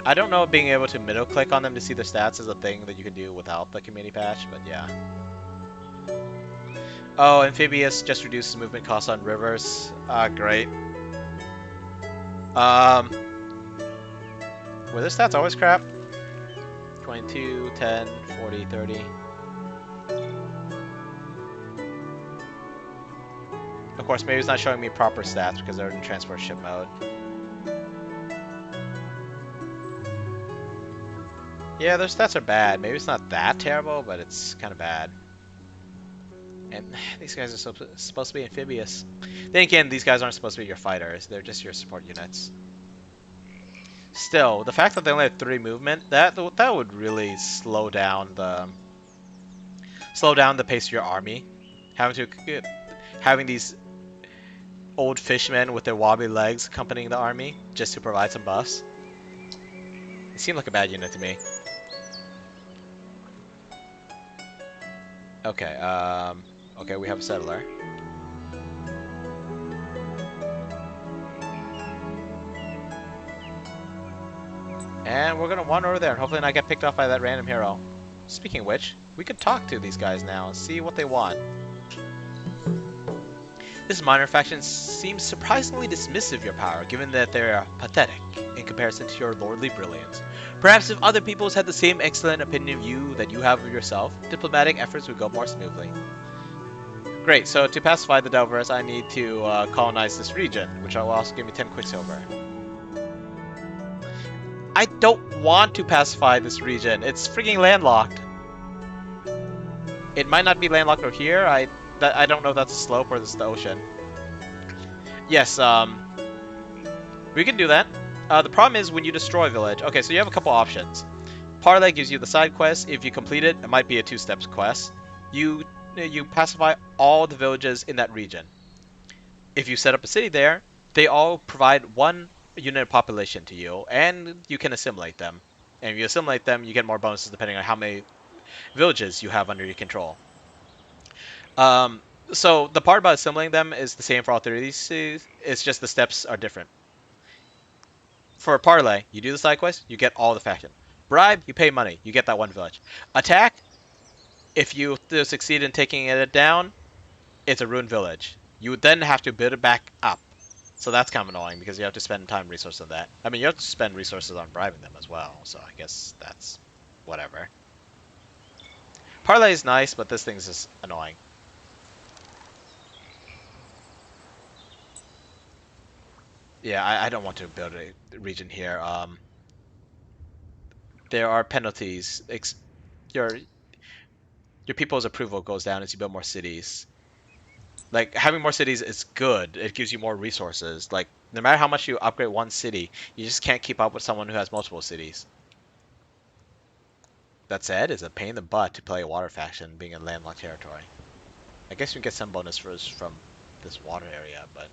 I don't know if being able to middle click on them to see their stats is a thing that you can do without the community patch, but yeah. Oh, amphibious just reduces movement costs on rivers. Great. Were their stats always crap? 22, 10, 40, 30. Of course, maybe it's not showing me proper stats because they're in transport ship mode. Yeah, their stats are bad. Maybe it's not that terrible, but it's kind of bad. And these guys are supposed to be amphibious. Then again, these guys aren't supposed to be your fighters. They're just your support units. Still, the fact that they only have 3 movement, that would really slow down the pace of your army. Having these old fishmen with their wobbly legs accompanying the army just to provide some buffs. It seemed like a bad unit to me. Okay, okay, we have a settler. And we're gonna wander over there and hopefully not get picked off by that random hero. Speaking of which, we could talk to these guys now and see what they want. This minor faction seems surprisingly dismissive of your power, given that they are pathetic in comparison to your lordly brilliance. Perhaps if other peoples had the same excellent opinion of you that you have of yourself, diplomatic efforts would go more smoothly. Great, so to pacify the Delvers, I need to colonize this region, which will also give me 10 quicksilver. I don't want to pacify this region. It's freaking landlocked. It might not be landlocked over here. I don't know if that's a slope or this is the ocean. Yes, we can do that. The problem is when you destroy a village. Okay, so you have a couple options. Parlay gives you the side quest. If you complete it, it might be a 2-step quest. You pacify all the villages in that region. If you set up a city there, they all provide 1 unit of population to you, and you can assimilate them. And if you assimilate them, you get more bonuses depending on how many villages you have under your control. So the part about assimilating them is the same for all 3 of these cities. It's just the steps are different. For Parlay, you do the side quest, you get all the faction. Bribe, you pay money, you get that 1 village. Attack, if you succeed in taking it down, it's a ruined village. You would then have to build it back up. So that's kind of annoying because you have to spend time and resources on that. I mean, you have to spend resources on bribing them as well, so I guess that's whatever. Parlay is nice, but this thing's just annoying. Yeah, I don't want to build a region here. There are penalties. Your people's approval goes down as you build more cities. Like, having more cities is good. It gives you more resources. Like, no matter how much you upgrade 1 city, you just can't keep up with someone who has multiple cities. That said, it's a pain in the butt to play a water faction being in landlocked territory. I guess we get some bonus from this water area, but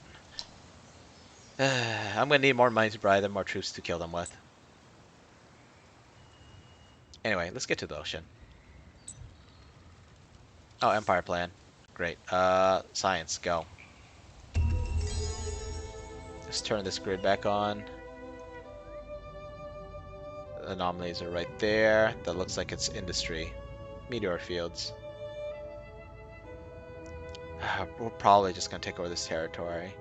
I'm gonna need more money to bribe them, more troops to kill them with. Anyway, let's get to the ocean. Oh, Empire plan. Great. Science, go. Let's turn this grid back on. Anomalies are right there. That looks like it's industry. Meteor fields. We're probably just gonna take over this territory.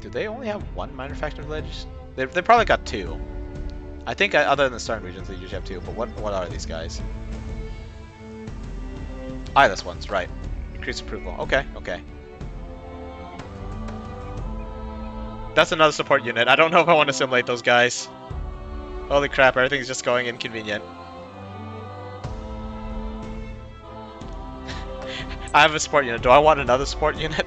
Do they only have 1 minor faction village? They probably got 2. I think other than the southern regions, they usually have 2. But what are these guys? Eyeless ones, right? Increase approval. Okay, okay. That's another support unit. I don't know if I want to assimilate those guys. Holy crap! Everything's just going inconvenient. I have a support unit. Do I want another support unit?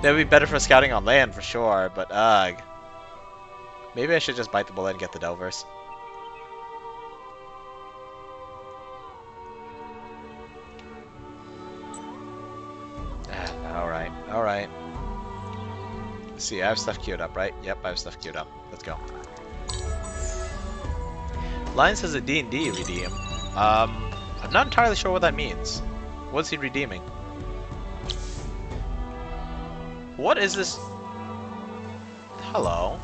That would be better for scouting on land for sure, but ugh. Maybe I should just bite the bullet and get the Delvers. Alright, alright. Let's see, I have stuff queued up, right? Yep, I have stuff queued up. Let's go. Lion says a D&D redeem. I'm not entirely sure what that means. What's he redeeming? What is this? Hello?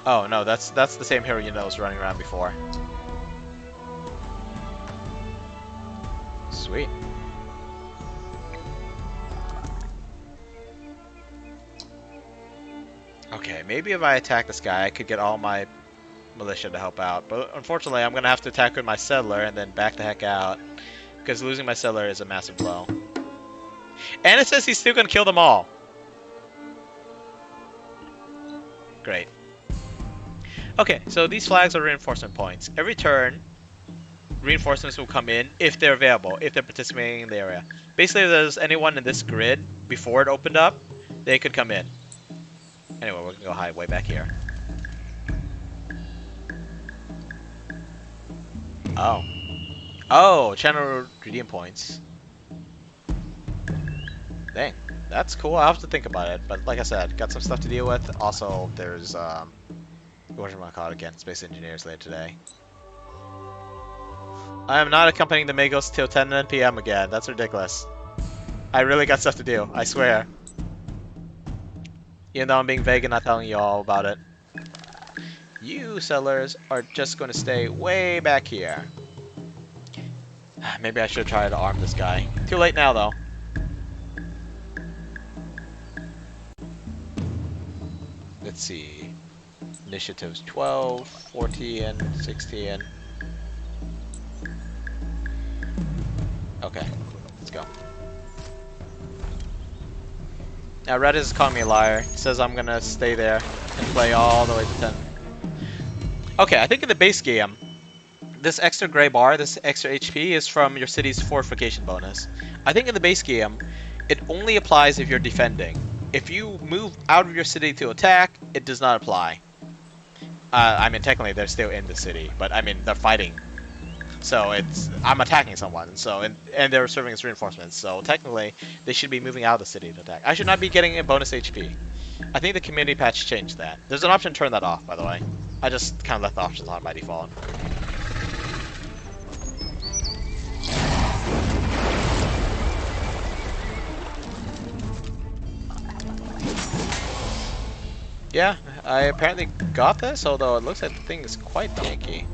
Oh no, that's the same hero unit that was running around before. Sweet. Okay, maybe if I attack this guy, I could get all my militia to help out. But unfortunately, I'm gonna have to attack with my settler and then back the heck out, because losing my settler is a massive blow. And it says he's still gonna kill them all. Great. Okay, so these flags are reinforcement points. Every turn, reinforcements will come in if they're available, if they're participating in the area. Basically, if there's anyone in this grid before it opened up, they could come in. Anyway, we're gonna go hide way back here. Oh. Oh, channel redeem points. Dang, that's cool. I'll have to think about it. But like I said, got some stuff to deal with. Also, there's whatchamacallit again, Space Engineers later today. I am not accompanying the Magos till 10 p.m. again. That's ridiculous. I really got stuff to do, I swear. Even though I'm being vague and not telling you all about it. You settlers are just going to stay way back here. Maybe I should try to arm this guy. Too late now, though. Let's see. Initiatives 12, 14, 16. Okay, let's go. Now Red is calling me a liar. He says I'm gonna stay there and play all the way to 10. Okay, I think in the base game, this extra gray bar, this extra HP, is from your city's fortification bonus. I think in the base game, it only applies if you're defending. If you move out of your city to attack, it does not apply. I mean, technically they're still in the city, but I mean, they're fighting. So I'm attacking someone, so and they're serving as reinforcements, so technically they should be moving out of the city to attack. I should not be getting a bonus HP. I think the community patch changed that. There's an option to turn that off, by the way. I just kind of left the options on by default. Yeah, I apparently got this, although it looks like the thing is quite janky.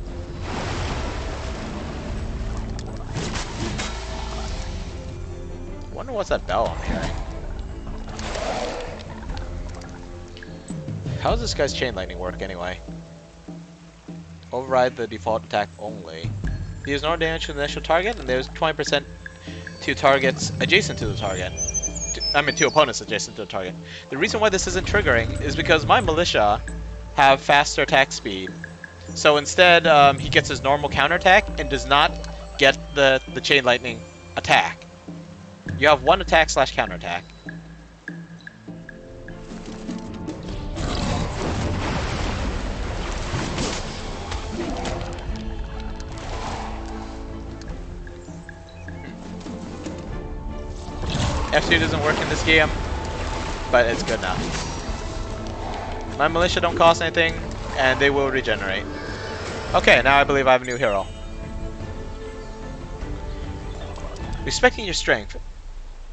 Wonder what's that bell I'm hearing. How does this guy's chain lightning work anyway? Override the default attack only. Deals no damage to the initial target, and there's 20% to targets adjacent to the target. To opponents adjacent to the target. The reason why this isn't triggering is because my militia have faster attack speed. So instead, he gets his normal counterattack and does not get the chain lightning attack. You have one attack / counterattack. F2 doesn't work in this game, but it's good now. My militia don't cost anything, and they will regenerate. Okay, now I believe I have a new hero. Respecting your strength,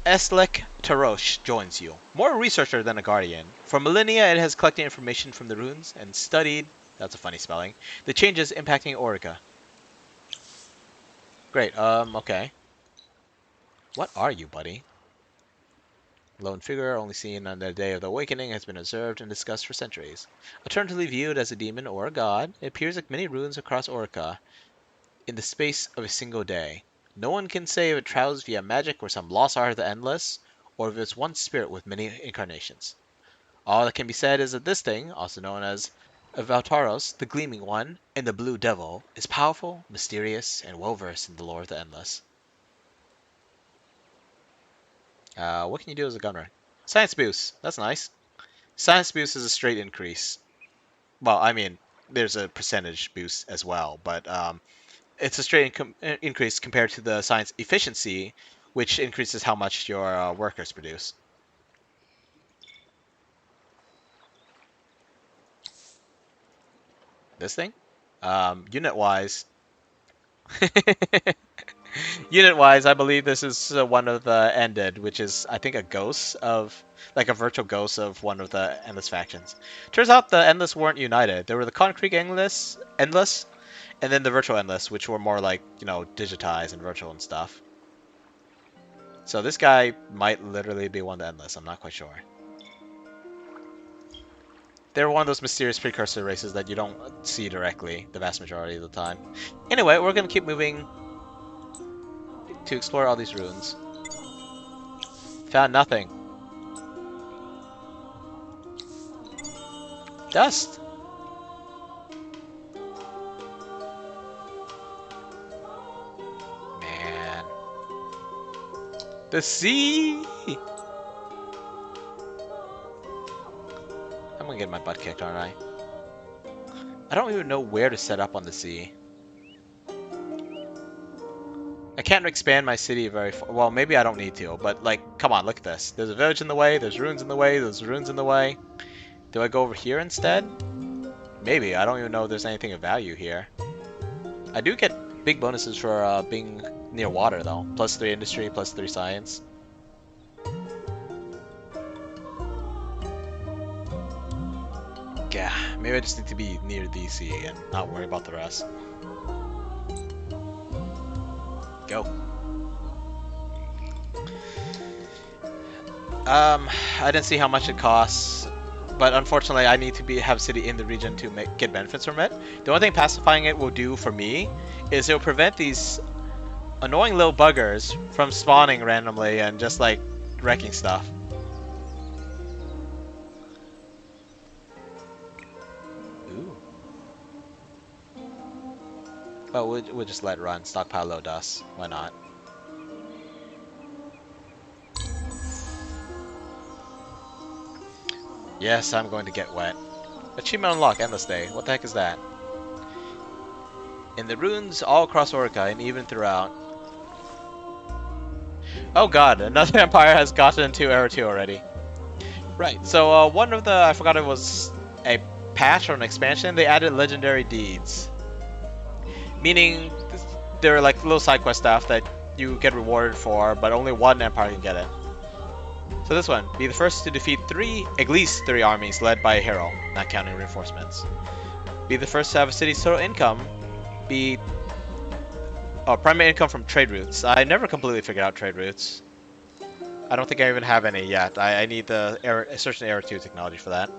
Eslek Tarosh joins you. More a researcher than a guardian. For millennia, it has collected information from the runes and studied, that's a funny spelling, the changes impacting Auriga. Great, okay. What are you, buddy? Lone figure, only seen on the day of the awakening, has been observed and discussed for centuries. Eternally viewed as a demon or a god, it appears like many runes across Auriga in the space of a single day. No one can say if it travels via magic or some lost art of the endless, or if it's one spirit with many incarnations. All that can be said is that this thing, also known as Valtaros, the Gleaming One, and the Blue Devil, is powerful, mysterious, and well-versed in the lore of the endless. What can you do as a gunner? Science boost. That's nice. Science boost is a straight increase. Well, I mean, there's a percentage boost as well, but it's a straight increase compared to the science efficiency, which increases how much your workers produce. This thing? Unit-wise... Unit-wise, I believe this is one of the ended, which is, I think, a ghost of... like a virtual ghost of one of the Endless factions. Turns out the Endless weren't united. There were the Concrete Endless, and then the Virtual Endless, which were more like, you know, digitized and virtual and stuff. So this guy might literally be one of the Endless, I'm not quite sure. They're one of those mysterious precursor races that you don't see directly the vast majority of the time. Anyway, we're going to keep moving to explore all these ruins. Found nothing. Dust! Man. The sea! I'm gonna get my butt kicked, aren't I? I don't even know where to set up on the sea. I can't expand my city very far. Well, maybe I don't need to, but like, come on, look at this. There's a village in the way, there's ruins in the way, there's ruins in the way. Do I go over here instead? Maybe. I don't even know if there's anything of value here. I do get big bonuses for being near water, though. +3 industry, +3 science. Yeah, maybe I just need to be near DC and not worry about the rest. Go. I didn't see how much it costs, but unfortunately I need to have city in the region to get benefits from it. The only thing pacifying it will do for me is it will prevent these annoying little buggers from spawning randomly and just like wrecking stuff. Ooh. But we'll just let it run. Stockpile low dust. Why not? Yes, I'm going to get wet. Achievement unlock, Endless Day. What the heck is that? In the ruins all across Auriga and even throughout. Oh god, another empire has gotten into Era 2 already. Right, so one of the, I forgot it was a patch or an expansion, they added legendary deeds. Meaning, they're like little side quest stuff that you get rewarded for, but only one empire can get it. So this one, be the first to defeat at least three armies led by a hero, not counting reinforcements. Be the first to have a city's total income be primary income from trade routes. I never completely figured out trade routes. I don't think I even have any yet. I need the Search and Era 2 technology for that.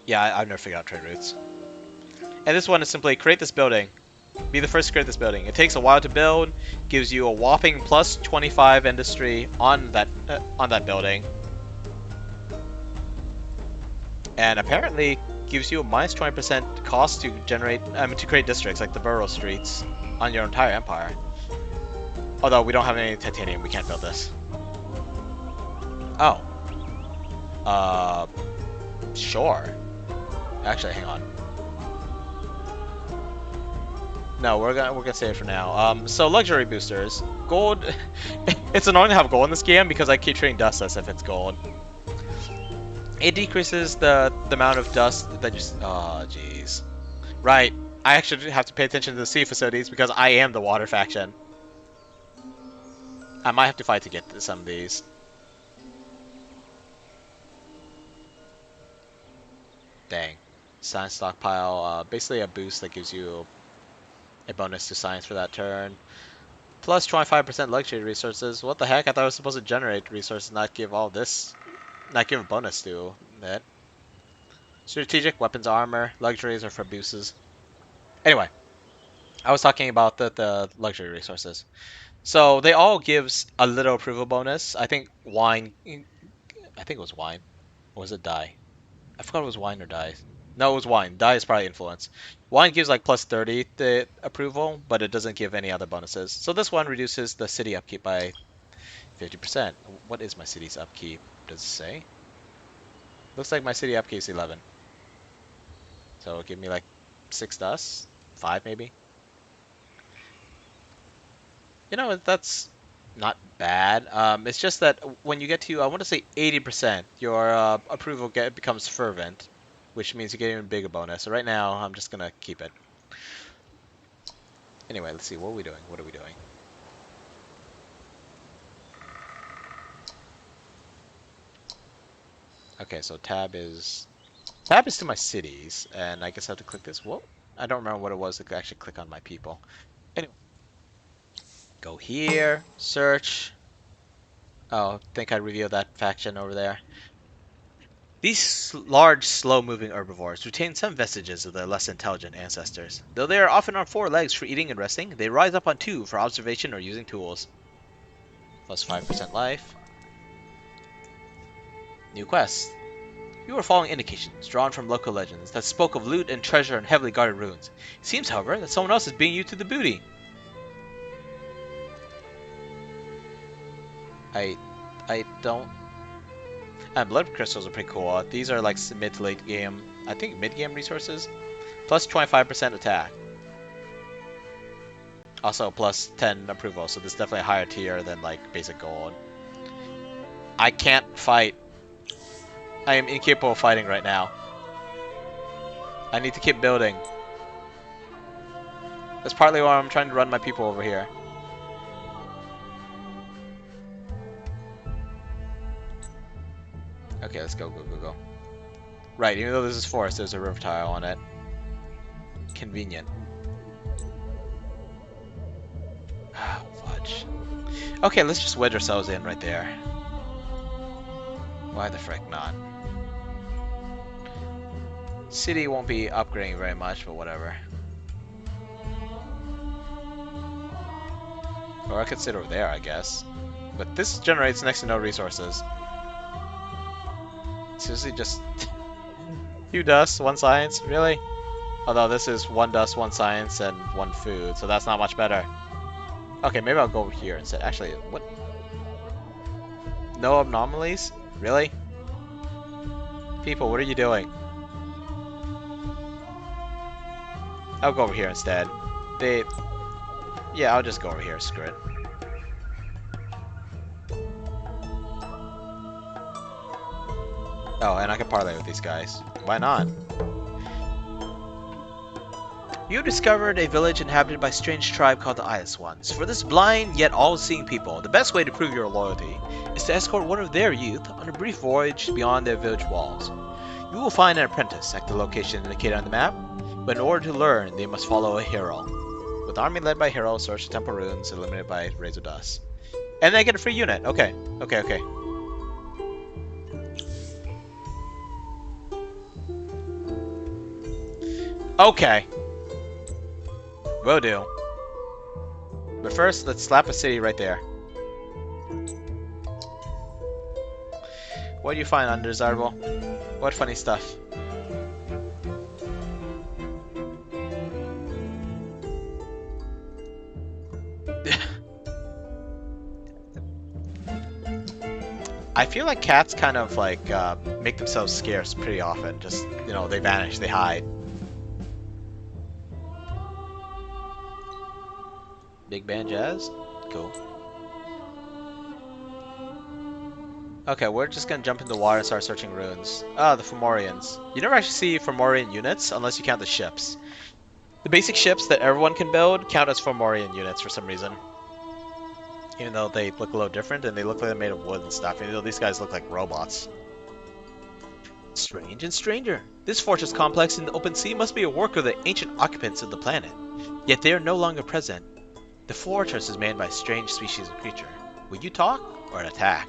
Yeah, I've never figured out trade routes. And this one is simply create this building. Be the first to create this building. It takes a while to build, gives you a whopping +25 industry on that building, and apparently gives you a -20% cost to create districts like the borough streets on your entire empire. Although we don't have any titanium, we can't build this. Oh. Sure. Actually, hang on. No, we're gonna save it for now. So luxury boosters, gold. It's annoying to have gold in this game because I keep treating dust as if it's gold. It decreases the amount of dust that you. Oh, jeez. Right. I actually have to pay attention to the sea facilities because I am the water faction. I might have to fight to get to some of these. Dang. Science stockpile. Basically a boost that gives you a bonus to science for that turn. Plus 25% luxury resources. What the heck? I thought I was supposed to generate resources, not give all this. Not give a bonus to it. Strategic weapons armor. Luxuries are for boosts. Anyway. I was talking about the luxury resources. So they all gives a little approval bonus. I think wine. I think it was wine. Or was it dye? I forgot it was wine or dye. No, it was wine. Dye is probably influence. Wine gives like +30 the approval, but it doesn't give any other bonuses. So this one reduces the city upkeep by 50%. What is my city's upkeep? Does it say? Looks like my city upkeep is 11. So it'll give me like 6 dust? 5 maybe? You know, that's not bad. It's just that when you get to, I want to say 80%, your approval becomes fervent, which means you get even bigger bonus. So right now, I'm just gonna keep it. Anyway, let's see. What are we doing? What are we doing? Okay, so tab is to my cities, and I guess I have to click this. Whoa, I don't remember what it was to actually click on my people. Anyway. Go here, search. Oh, I think I revealed that faction over there. These large, slow-moving herbivores retain some vestiges of their less intelligent ancestors. Though they are often on 4 legs for eating and resting, they rise up on 2 for observation or using tools. Plus 5% life. New quest. You are following indications drawn from local legends that spoke of loot and treasure in heavily guarded ruins. It seems, however, that someone else is being you to the booty. I don't. And blood crystals are pretty cool. These are like mid to late game. I think mid game resources. Plus 25% attack. Also plus 10 approval. So this is definitely a higher tier than like basic gold. I can't fight. I am incapable of fighting right now. I need to keep building. That's partly why I'm trying to run my people over here. Okay, let's go, go, go, go. Right, even though this is forest, there's a river tile on it. Convenient. Fudge. Okay, let's just wedge ourselves in right there. Why the frick not? City won't be upgrading very much, but whatever. Or I could sit over there, I guess. But this generates next to no resources. Seriously, just... 2 dust, 1 science? Really? Although this is 1 dust, 1 science, and 1 food, so that's not much better. Okay, maybe I'll go over here instead. Actually, what? No anomalies? Really? People, what are you doing? I'll go over here instead. Yeah, I'll just go over here, screw it. Oh, and I can parlay with these guys. Why not? You discovered a village inhabited by a strange tribe called the Eyeless Ones. For this blind yet all-seeing people, the best way to prove your loyalty is to escort one of their youth on a brief voyage beyond their village walls. You will find an apprentice at the location indicated on the map, but in order to learn, they must follow a hero. With army led by hero, search the temple ruins, eliminated by Rays of Dust. And then get a free unit. Okay, okay, okay. Okay. Will do. But first, let's slap a city right there. What do you find undesirable? What funny stuff? I feel like cats kind of like make themselves scarce pretty often. Just, you know, they vanish, they hide. Big band jazz? Cool. Okay, we're just gonna jump in the water and start searching ruins. Ah, the Fomorians. You never actually see Fomorian units unless you count the ships. The basic ships that everyone can build count as Fomorian units for some reason. Even though they look a little different and they look like they're made of wood and stuff, even though these guys look like robots. Strange and stranger. This fortress complex in the open sea must be a work of the ancient occupants of the planet. Yet they are no longer present. The fortress is made by a strange species of creature. Will you talk or attack?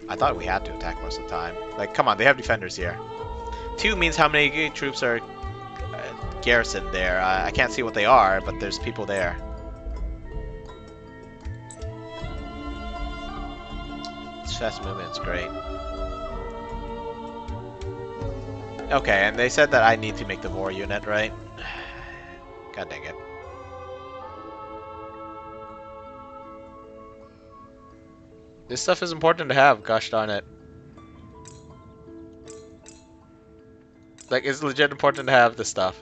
I thought we had to attack most of the time. Like, come on, they have defenders here. 2 means how many troops are garrisoned there. I can't see what they are, but there's people there. This fast movement's great. Okay, and they said that I need to make the war unit, right? God dang it. This stuff is important to have, gosh darn it. Like, it's legit important to have this stuff.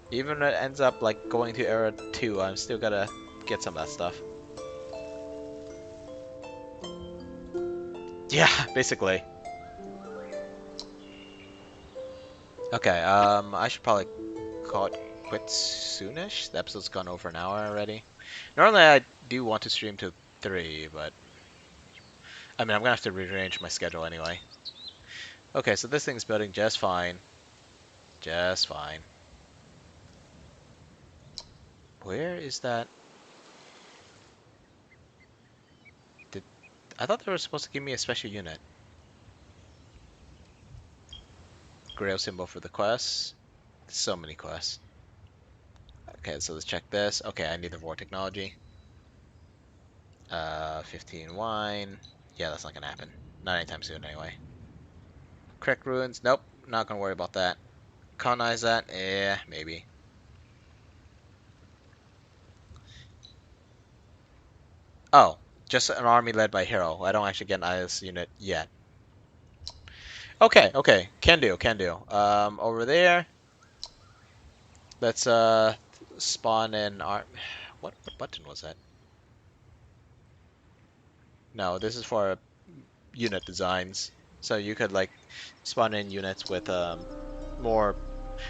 Even when it ends up, like, going to Era 2, I'm still gotta get some of that stuff. Yeah, basically. Okay, I should probably call it quits soonish. The episode's gone over an hour already. Normally I do want to stream to 3, but I mean I'm gonna have to rearrange my schedule anyway. Okay, so this thing's building just fine. Just fine. Where is that? I thought they were supposed to give me a special unit. Grail symbol for the quest. So many quests. Okay, so let's check this. Okay, I need the Vor technology. 15 wine. Yeah, that's not gonna happen. Not anytime soon, anyway. Correct ruins. Nope, not gonna worry about that. Colonize that. Yeah, maybe. Oh, just an army led by hero. I don't actually get an IS unit yet. Okay, okay, can do, can do. Over there. Let's spawn in our. What button was that? No, this is for unit designs. So you could like spawn in units with more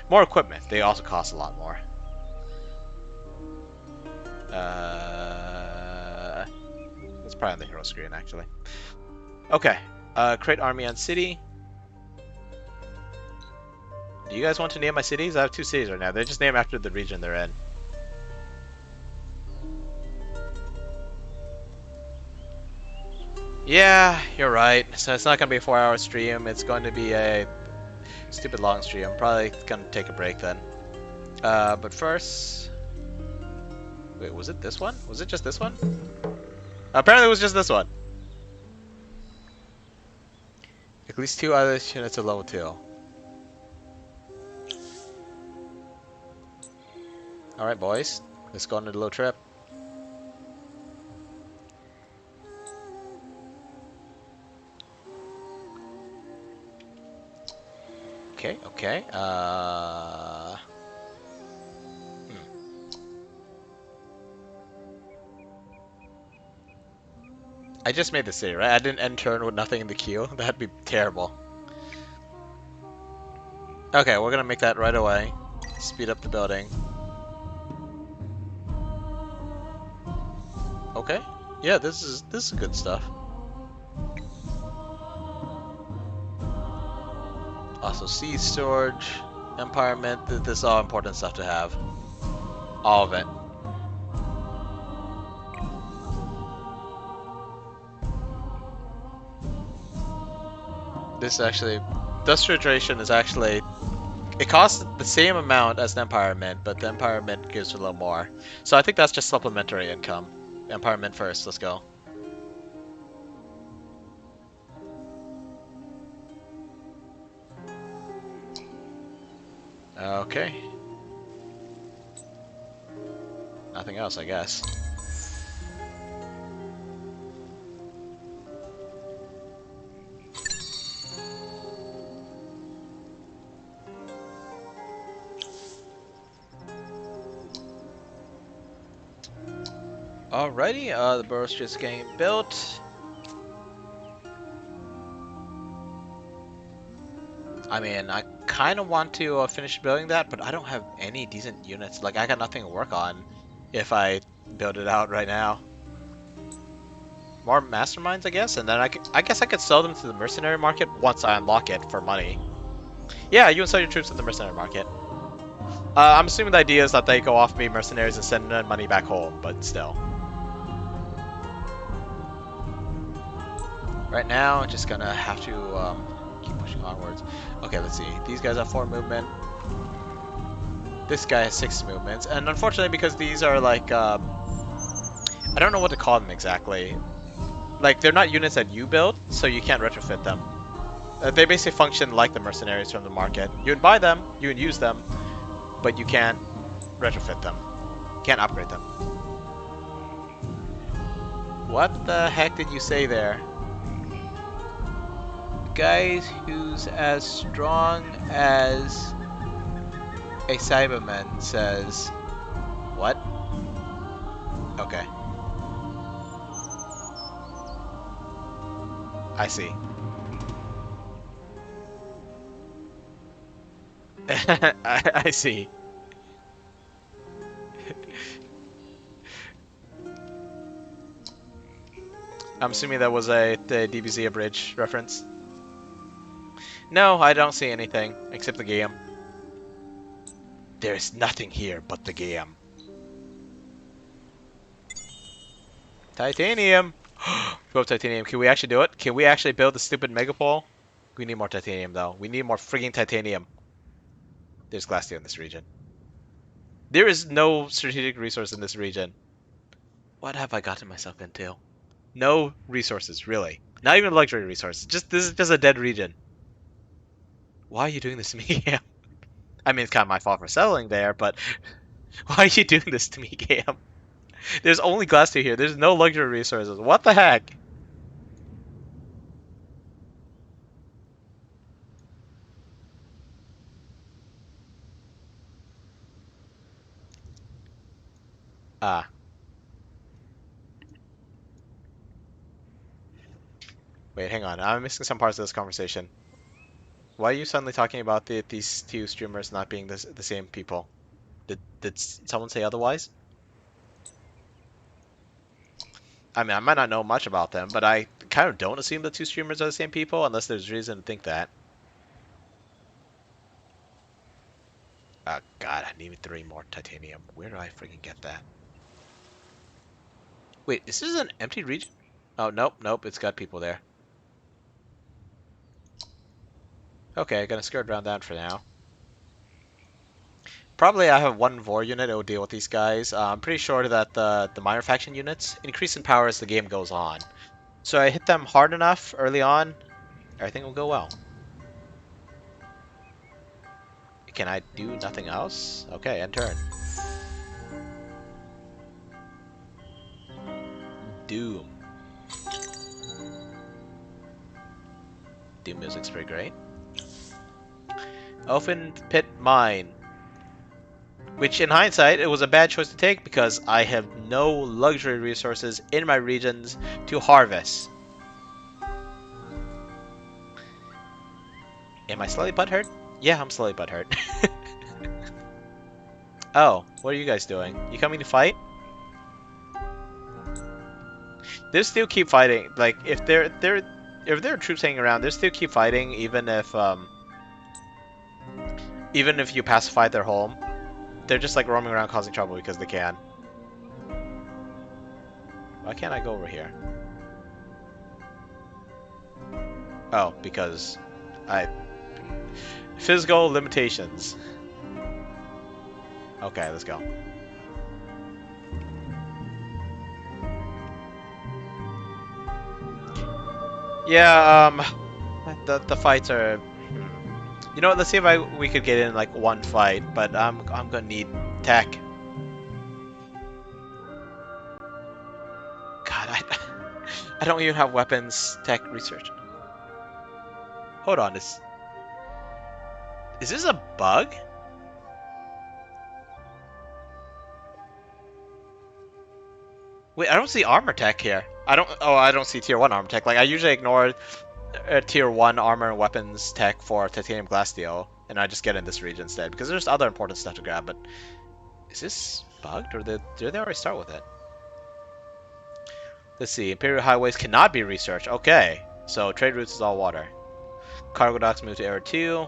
more equipment. They also cost a lot more. It's probably on the hero screen actually. Okay. Create army on city. Do you guys want to name my cities? I have 2 cities right now. They're just named after the region they're in. Yeah, you're right. So it's not going to be a 4-hour stream. It's going to be a stupid long stream. Probably going to take a break then. But first... Wait, was it this one? Was it just this one? Apparently it was just this one. At least 2 other units are level 2. Alright, boys. Let's go on a little trip. Okay, okay. I just made the city, right? I didn't end turn with nothing in the queue. That'd be terrible. Okay, we're gonna make that right away. Speed up the building. Okay. Yeah, this is good stuff. Also, seed storage, Empire Mint. This is all important stuff to have. All of it. This actually, dust filtration is actually, it costs the same amount as the Empire Mint, but the Empire Mint gives a little more. So I think that's just supplementary income. Empire Mint first. Let's go. Okay. Nothing else, I guess. Alrighty, the burrow's just getting built. I mean, I kind of want to finish building that, but I don't have any decent units. Like, I got nothing to work on if I build it out right now. More masterminds, I guess, and then I guess I could sell them to the mercenary market once I unlock it for money. Yeah, you can sell your troops to the mercenary market. I'm assuming the idea is that they go off me mercenaries and send money back home, but still. Right now, just gonna have to keep pushing onwards. Okay, let's see. These guys have 4 movement. This guy has 6 movements, and unfortunately, because these are like, I don't know what to call them exactly. Like, they're not units that you build, so you can't retrofit them. They basically function like the mercenaries from the market. You can buy them, you can use them, but you can't retrofit them. You can't upgrade them. What the heck did you say there? Guys who's as strong as a Cyberman says... What? Okay. I see. I see. I'm assuming that was the DBZ Abridged reference. No, I don't see anything except the game. There's nothing here but the game. Titanium! Go titanium. Can we actually do it? Can we actually build the stupid megapole? We need more titanium though. We need more frigging titanium. There's glass steel in this region. There is no strategic resource in this region. What have I gotten myself into? No resources, really. Not even luxury resources. This is just a dead region. Why are you doing this to me, Cam? I mean, it's kind of my fault for settling there, but why are you doing this to me, Cam? There's only glass steel here. There's no luxury resources. What the heck? Ah. Wait, hang on. I'm missing some parts of this conversation. Why are you suddenly talking about these two streamers not being the same people? Did someone say otherwise? I mean, I might not know much about them, but I kind of don't assume the two streamers are the same people unless there's reason to think that. Oh god, I need 3 more titanium. Where do I freaking get that? Wait, is this an empty region? Oh, nope, nope, it's got people there. Okay, gonna skirt around that for now. Probably I have one Vor unit that will deal with these guys. I'm pretty sure that the minor faction units increase in power as the game goes on. So I hit them hard enough early on, everything will go well. Can I do nothing else? Okay, end turn. Doom. Doom music's pretty great. Open pit mine. Which, in hindsight, it was a bad choice to take because I have no luxury resources in my regions to harvest. Am I slightly butthurt? Yeah, I'm slightly butthurt. Oh, what are you guys doing? You coming to fight? They still keep fighting. Like, if there are troops hanging around, they still keep fighting even if you pacify their home. They're just like roaming around causing trouble because they can. Why can't I go over here? Oh, because physical limitations. Okay, let's go. Yeah, the fights are. You know what? Let's see if we could get in like one fight, but I'm gonna need tech. God, I don't even have weapons tech research. Hold on, is this a bug? Wait, I don't see armor tech here. I don't see tier 1 armor tech. Like, I usually ignore tier 1 armor and weapons tech for titanium glasssteel, and I just get in this region instead, because there's other important stuff to grab, but is this bugged, or did they already start with it? Let's see, Imperial highways cannot be researched. Okay, so trade routes is all water. Cargo docks move to Area 2.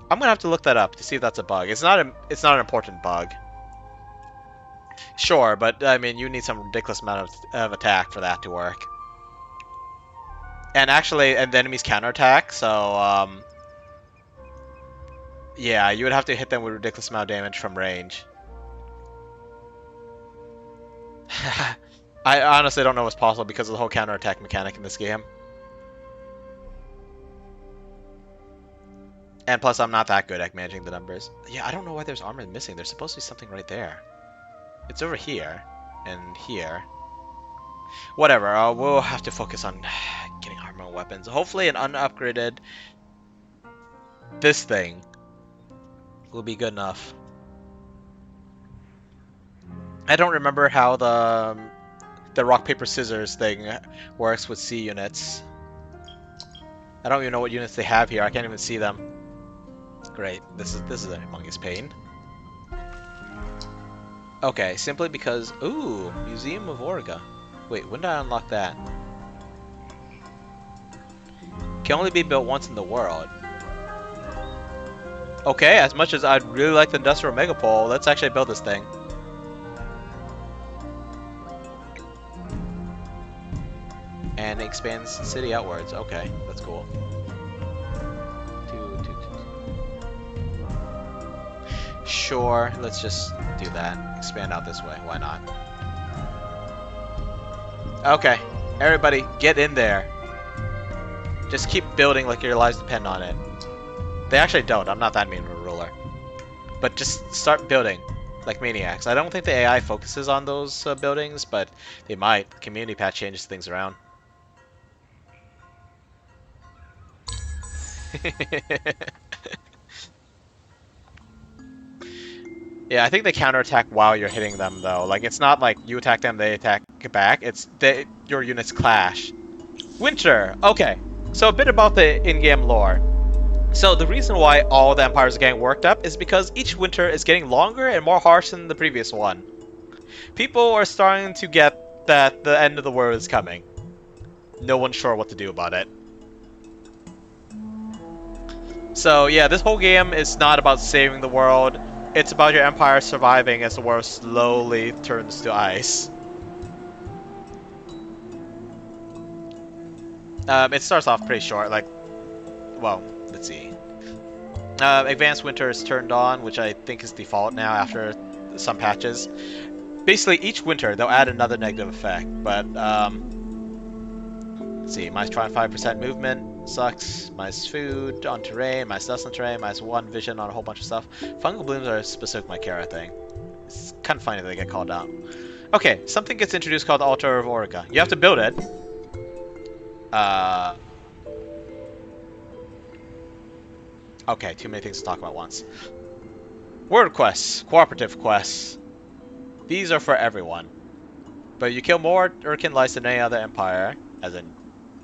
I'm gonna have to look that up to see if that's a bug. It's not an important bug. Sure, but I mean, you need some ridiculous amount of attack for that to work. And actually, the enemies counterattack, so yeah, you would have to hit them with a ridiculous amount of damage from range. I honestly don't know what's possible because of the whole counterattack mechanic in this game. And plus, I'm not that good at managing the numbers. Yeah, I don't know why there's armor missing. There's supposed to be something right there. It's over here and here. Whatever, we'll have to focus on getting armor and weapons. Hopefully an unupgraded this thing will be good enough. I don't remember how the rock paper scissors thing works with C units. I don't even know what units they have here. I can't even see them. Great. This is a humongous pain. Okay, simply because ooh, Museum of Auriga. Wait, when did I unlock that? Can only be built once in the world. Okay, as much as I'd really like the Industrial Megapole, let's actually build this thing. And it expands the city outwards. Okay, that's cool. Sure, let's just do that. Expand out this way. Why not? Okay, everybody, get in there. Just keep building like your lives depend on it. They actually don't. I'm not that mean of a ruler. But just start building like maniacs. I don't think the AI focuses on those buildings, but they might. The community patch changes things around. Yeah, I think they counterattack while you're hitting them, though. Like, it's not like you attack them, they attack back. It's your units clash. Winter. Okay, so a bit about the in-game lore. So the reason why all the empires are getting worked up is because each winter is getting longer and more harsh than the previous one. People are starting to get that the end of the world is coming. No one's sure what to do about it. So yeah, this whole game is not about saving the world. It's about your empire surviving as the world slowly turns to ice. It starts off pretty short, like, well, let's see. Advanced Winter is turned on, which I think is default now after some patches. Basically, each winter they'll add another negative effect, but let's see, minus 25% movement sucks, minus food on terrain, minus dust on terrain, minus 1 vision on a whole bunch of stuff. Fungal blooms are specific to my character thing. It's kind of funny that they get called out. Okay, something gets introduced called the Altar of Auriga. You have to build it. Okay, too many things to talk about once. Word quests, cooperative quests. These are for everyone. But you kill more Urkin lice than any other empire, as in,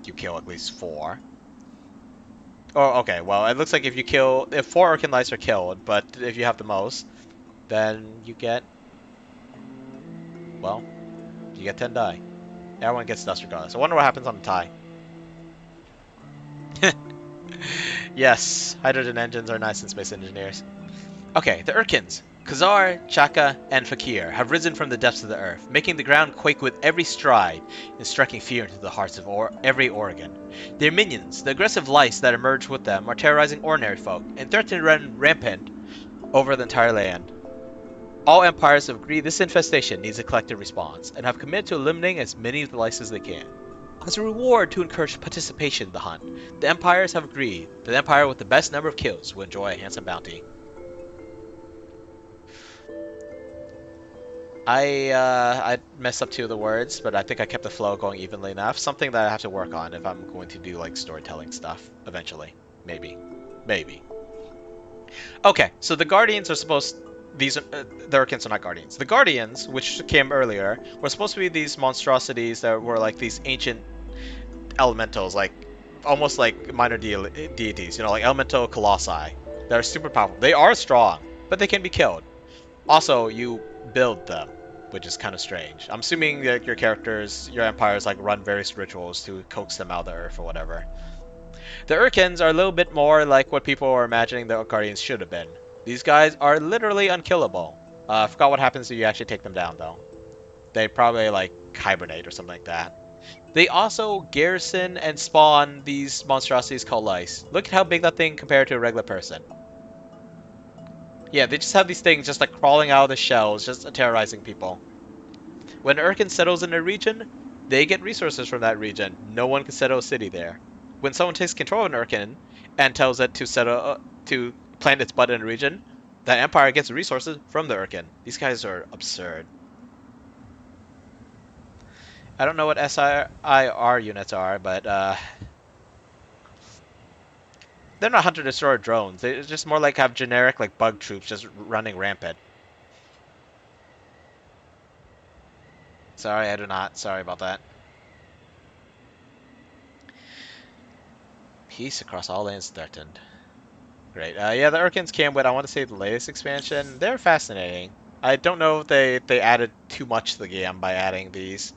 you kill at least 4. Oh, okay, well, it looks like if 4 Urkin lice are killed, but if you have the most, then you get, well, you get 10 die. Everyone gets dust regardless. I wonder what happens on the tie. Yes, hydrogen engines are nice in Space Engineers. Okay, the Urkins. Khazar, Chaka, and Fakir have risen from the depths of the earth, making the ground quake with every stride and striking fear into the hearts of every Oregon. Their minions, the aggressive lice that emerge with them, are terrorizing ordinary folk and threaten to run rampant over the entire land. All empires have agreed this infestation needs a collective response, and have committed to eliminating as many of the lice as they can. As a reward to encourage participation in the hunt, the empires have agreed that the empire with the best number of kills will enjoy a handsome bounty. I messed up 2 of the words, but I think I kept the flow going evenly enough. Something that I have to work on if I'm going to do like storytelling stuff eventually. Maybe. Okay, so the Guardians are supposed... the Urkins are not Guardians. The Guardians, which came earlier, were supposed to be these monstrosities that were like these ancient elementals, like almost like minor deities, you know, like elemental colossi. That are super powerful. They are strong, but they can be killed. Also, you build them, which is kind of strange. I'm assuming that your empires, like run various rituals to coax them out of the earth or whatever. The Urkins are a little bit more like what people are imagining the Guardians should have been. These guys are literally unkillable. I forgot what happens if you actually take them down, though. They probably, like, hibernate or something like that. They also garrison and spawn these monstrosities called lice. Look at how big that thing compared to a regular person. Yeah, they just have these things just like crawling out of the shells, just terrorizing people. When Urkin settles in a region, they get resources from that region. No one can settle a city there. When someone takes control of an Urkin and tells it to plant its butt in a region, that empire gets resources from the Urkin. These guys are absurd. I don't know what SIR units are, but they're not hunter-destroyer drones. They just more like have generic like bug troops just running rampant. Sorry, I do not. Sorry about that. Peace across all lands threatened. Great. Yeah, the Urkins came with, I want to say, the latest expansion. They're fascinating. I don't know if they added too much to the game by adding these.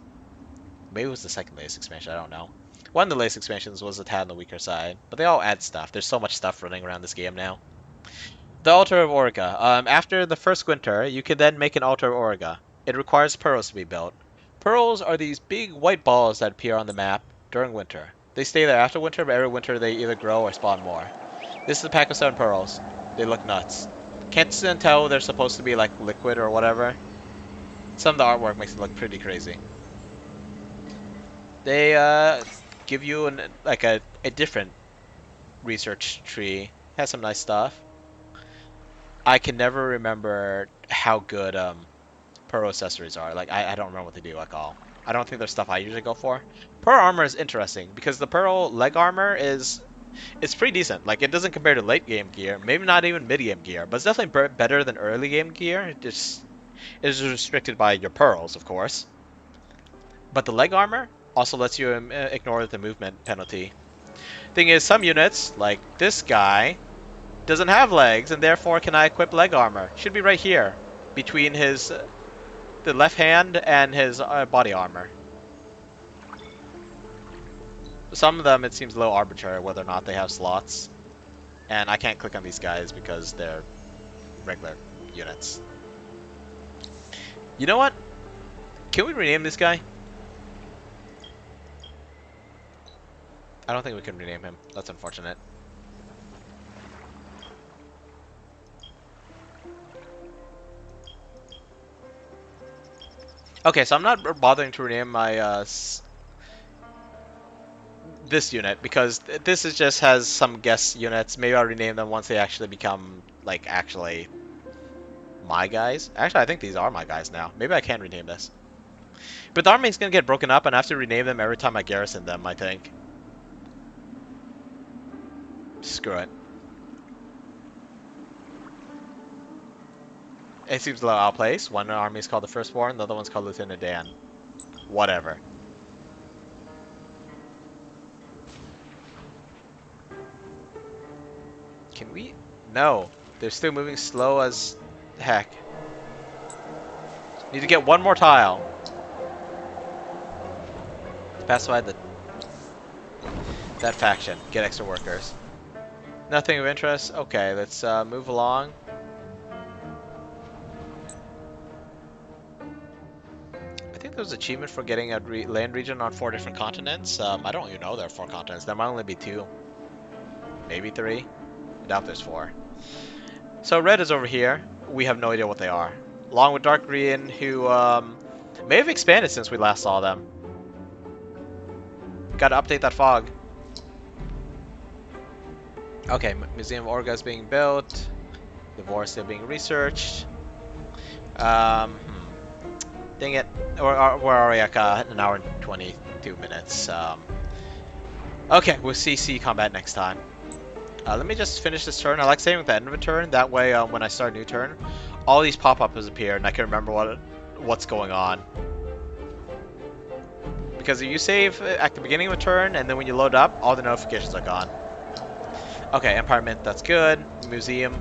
Maybe it was the second latest expansion, I don't know. One of the latest expansions was a tad on the weaker side, but they all add stuff. There's so much stuff running around this game now. The Altar of Auriga. After the first winter, you can then make an Altar of Auriga. It requires pearls to be built. Pearls are these big white balls that appear on the map during winter. They stay there after winter, but every winter they either grow or spawn more. This is a pack of 7 pearls. They look nuts. Can't tell they're supposed to be like liquid or whatever. Some of the artwork makes it look pretty crazy. They give you a different research tree. Has some nice stuff. I can never remember how good pearl accessories are. Like I don't remember what they do at all. I don't think they're stuff I usually go for. Pearl armor is interesting because the pearl leg armor it's pretty decent. Like it doesn't compare to late game gear, maybe not even mid game gear, but it's definitely better than early game gear. It just is restricted by your pearls, of course. But the leg armor also lets you ignore the movement penalty. Thing is, some units, like this guy, doesn't have legs, and therefore cannot equip leg armor. Should be right here, between his the left hand and his body armor. Some of them, it seems a little arbitrary whether or not they have slots. And I can't click on these guys because they're regular units. You know what? Can we rename this guy? I don't think we can rename him. That's unfortunate. Okay, so I'm not bothering to rename my this unit because this is just has some guest units. Maybe I'll rename them once they actually become like actually my guys. Actually, I think these are my guys now. Maybe I can rename this. But the army's gonna get broken up and I have to rename them every time I garrison them, I think. Screw it. It seems a little out of place. One army is called the Firstborn, the other one's called Lieutenant Dan. Whatever. Can we? No. They're still moving slow as heck. Need to get one more tile. Pacify that faction. Get extra workers. Nothing of interest. Okay, let's move along. I think there's an achievement for getting a land region on 4 different continents. I don't even know there are 4 continents. There might only be 2. Maybe 3. I doubt there's 4. So red is over here. We have no idea what they are. Along with dark green, who may have expanded since we last saw them. Gotta update that fog. Okay, Museum of Auriga is being built. The war is still being researched. Dang it. We're already at an hour and 22 minutes. Okay, we'll see combat next time. Let me just finish this turn. I like saving at the end of a turn. That way, when I start a new turn, all these pop-ups appear, and I can remember what's going on. Because if you save at the beginning of a turn, and then when you load up, all the notifications are gone. Okay, Empire Mint, that's good. Museum,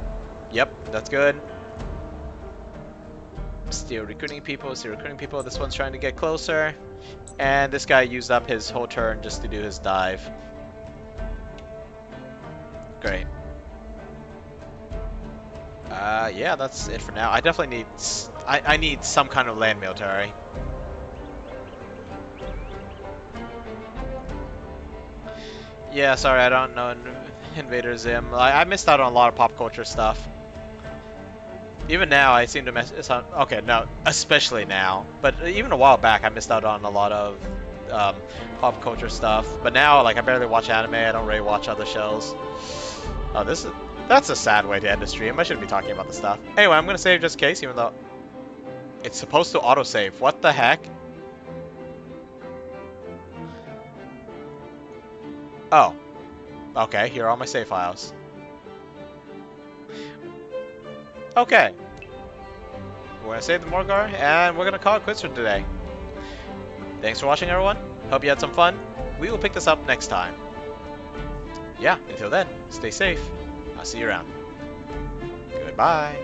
yep, that's good. Still recruiting people, This one's trying to get closer. And this guy used up his whole turn just to do his dive. Great. Yeah, that's it for now. I definitely need... I need some kind of land military. Yeah, sorry, I don't know Invader Zim. I missed out on a lot of pop culture stuff. Even now, I seem to miss out. Okay, no, especially now. But even a while back, I missed out on a lot of pop culture stuff. But now, like, I barely watch anime. I don't really watch other shows. Oh, that's a sad way to end the stream. I shouldn't be talking about this stuff. Anyway, I'm gonna save just in case, even though it's supposed to autosave. What the heck? Oh. Okay, here are all my save files. Okay. We're gonna save the Morgawr, and we're gonna call it quits for today. Thanks for watching, everyone. Hope you had some fun. We will pick this up next time. Yeah, until then, stay safe. I'll see you around. Goodbye.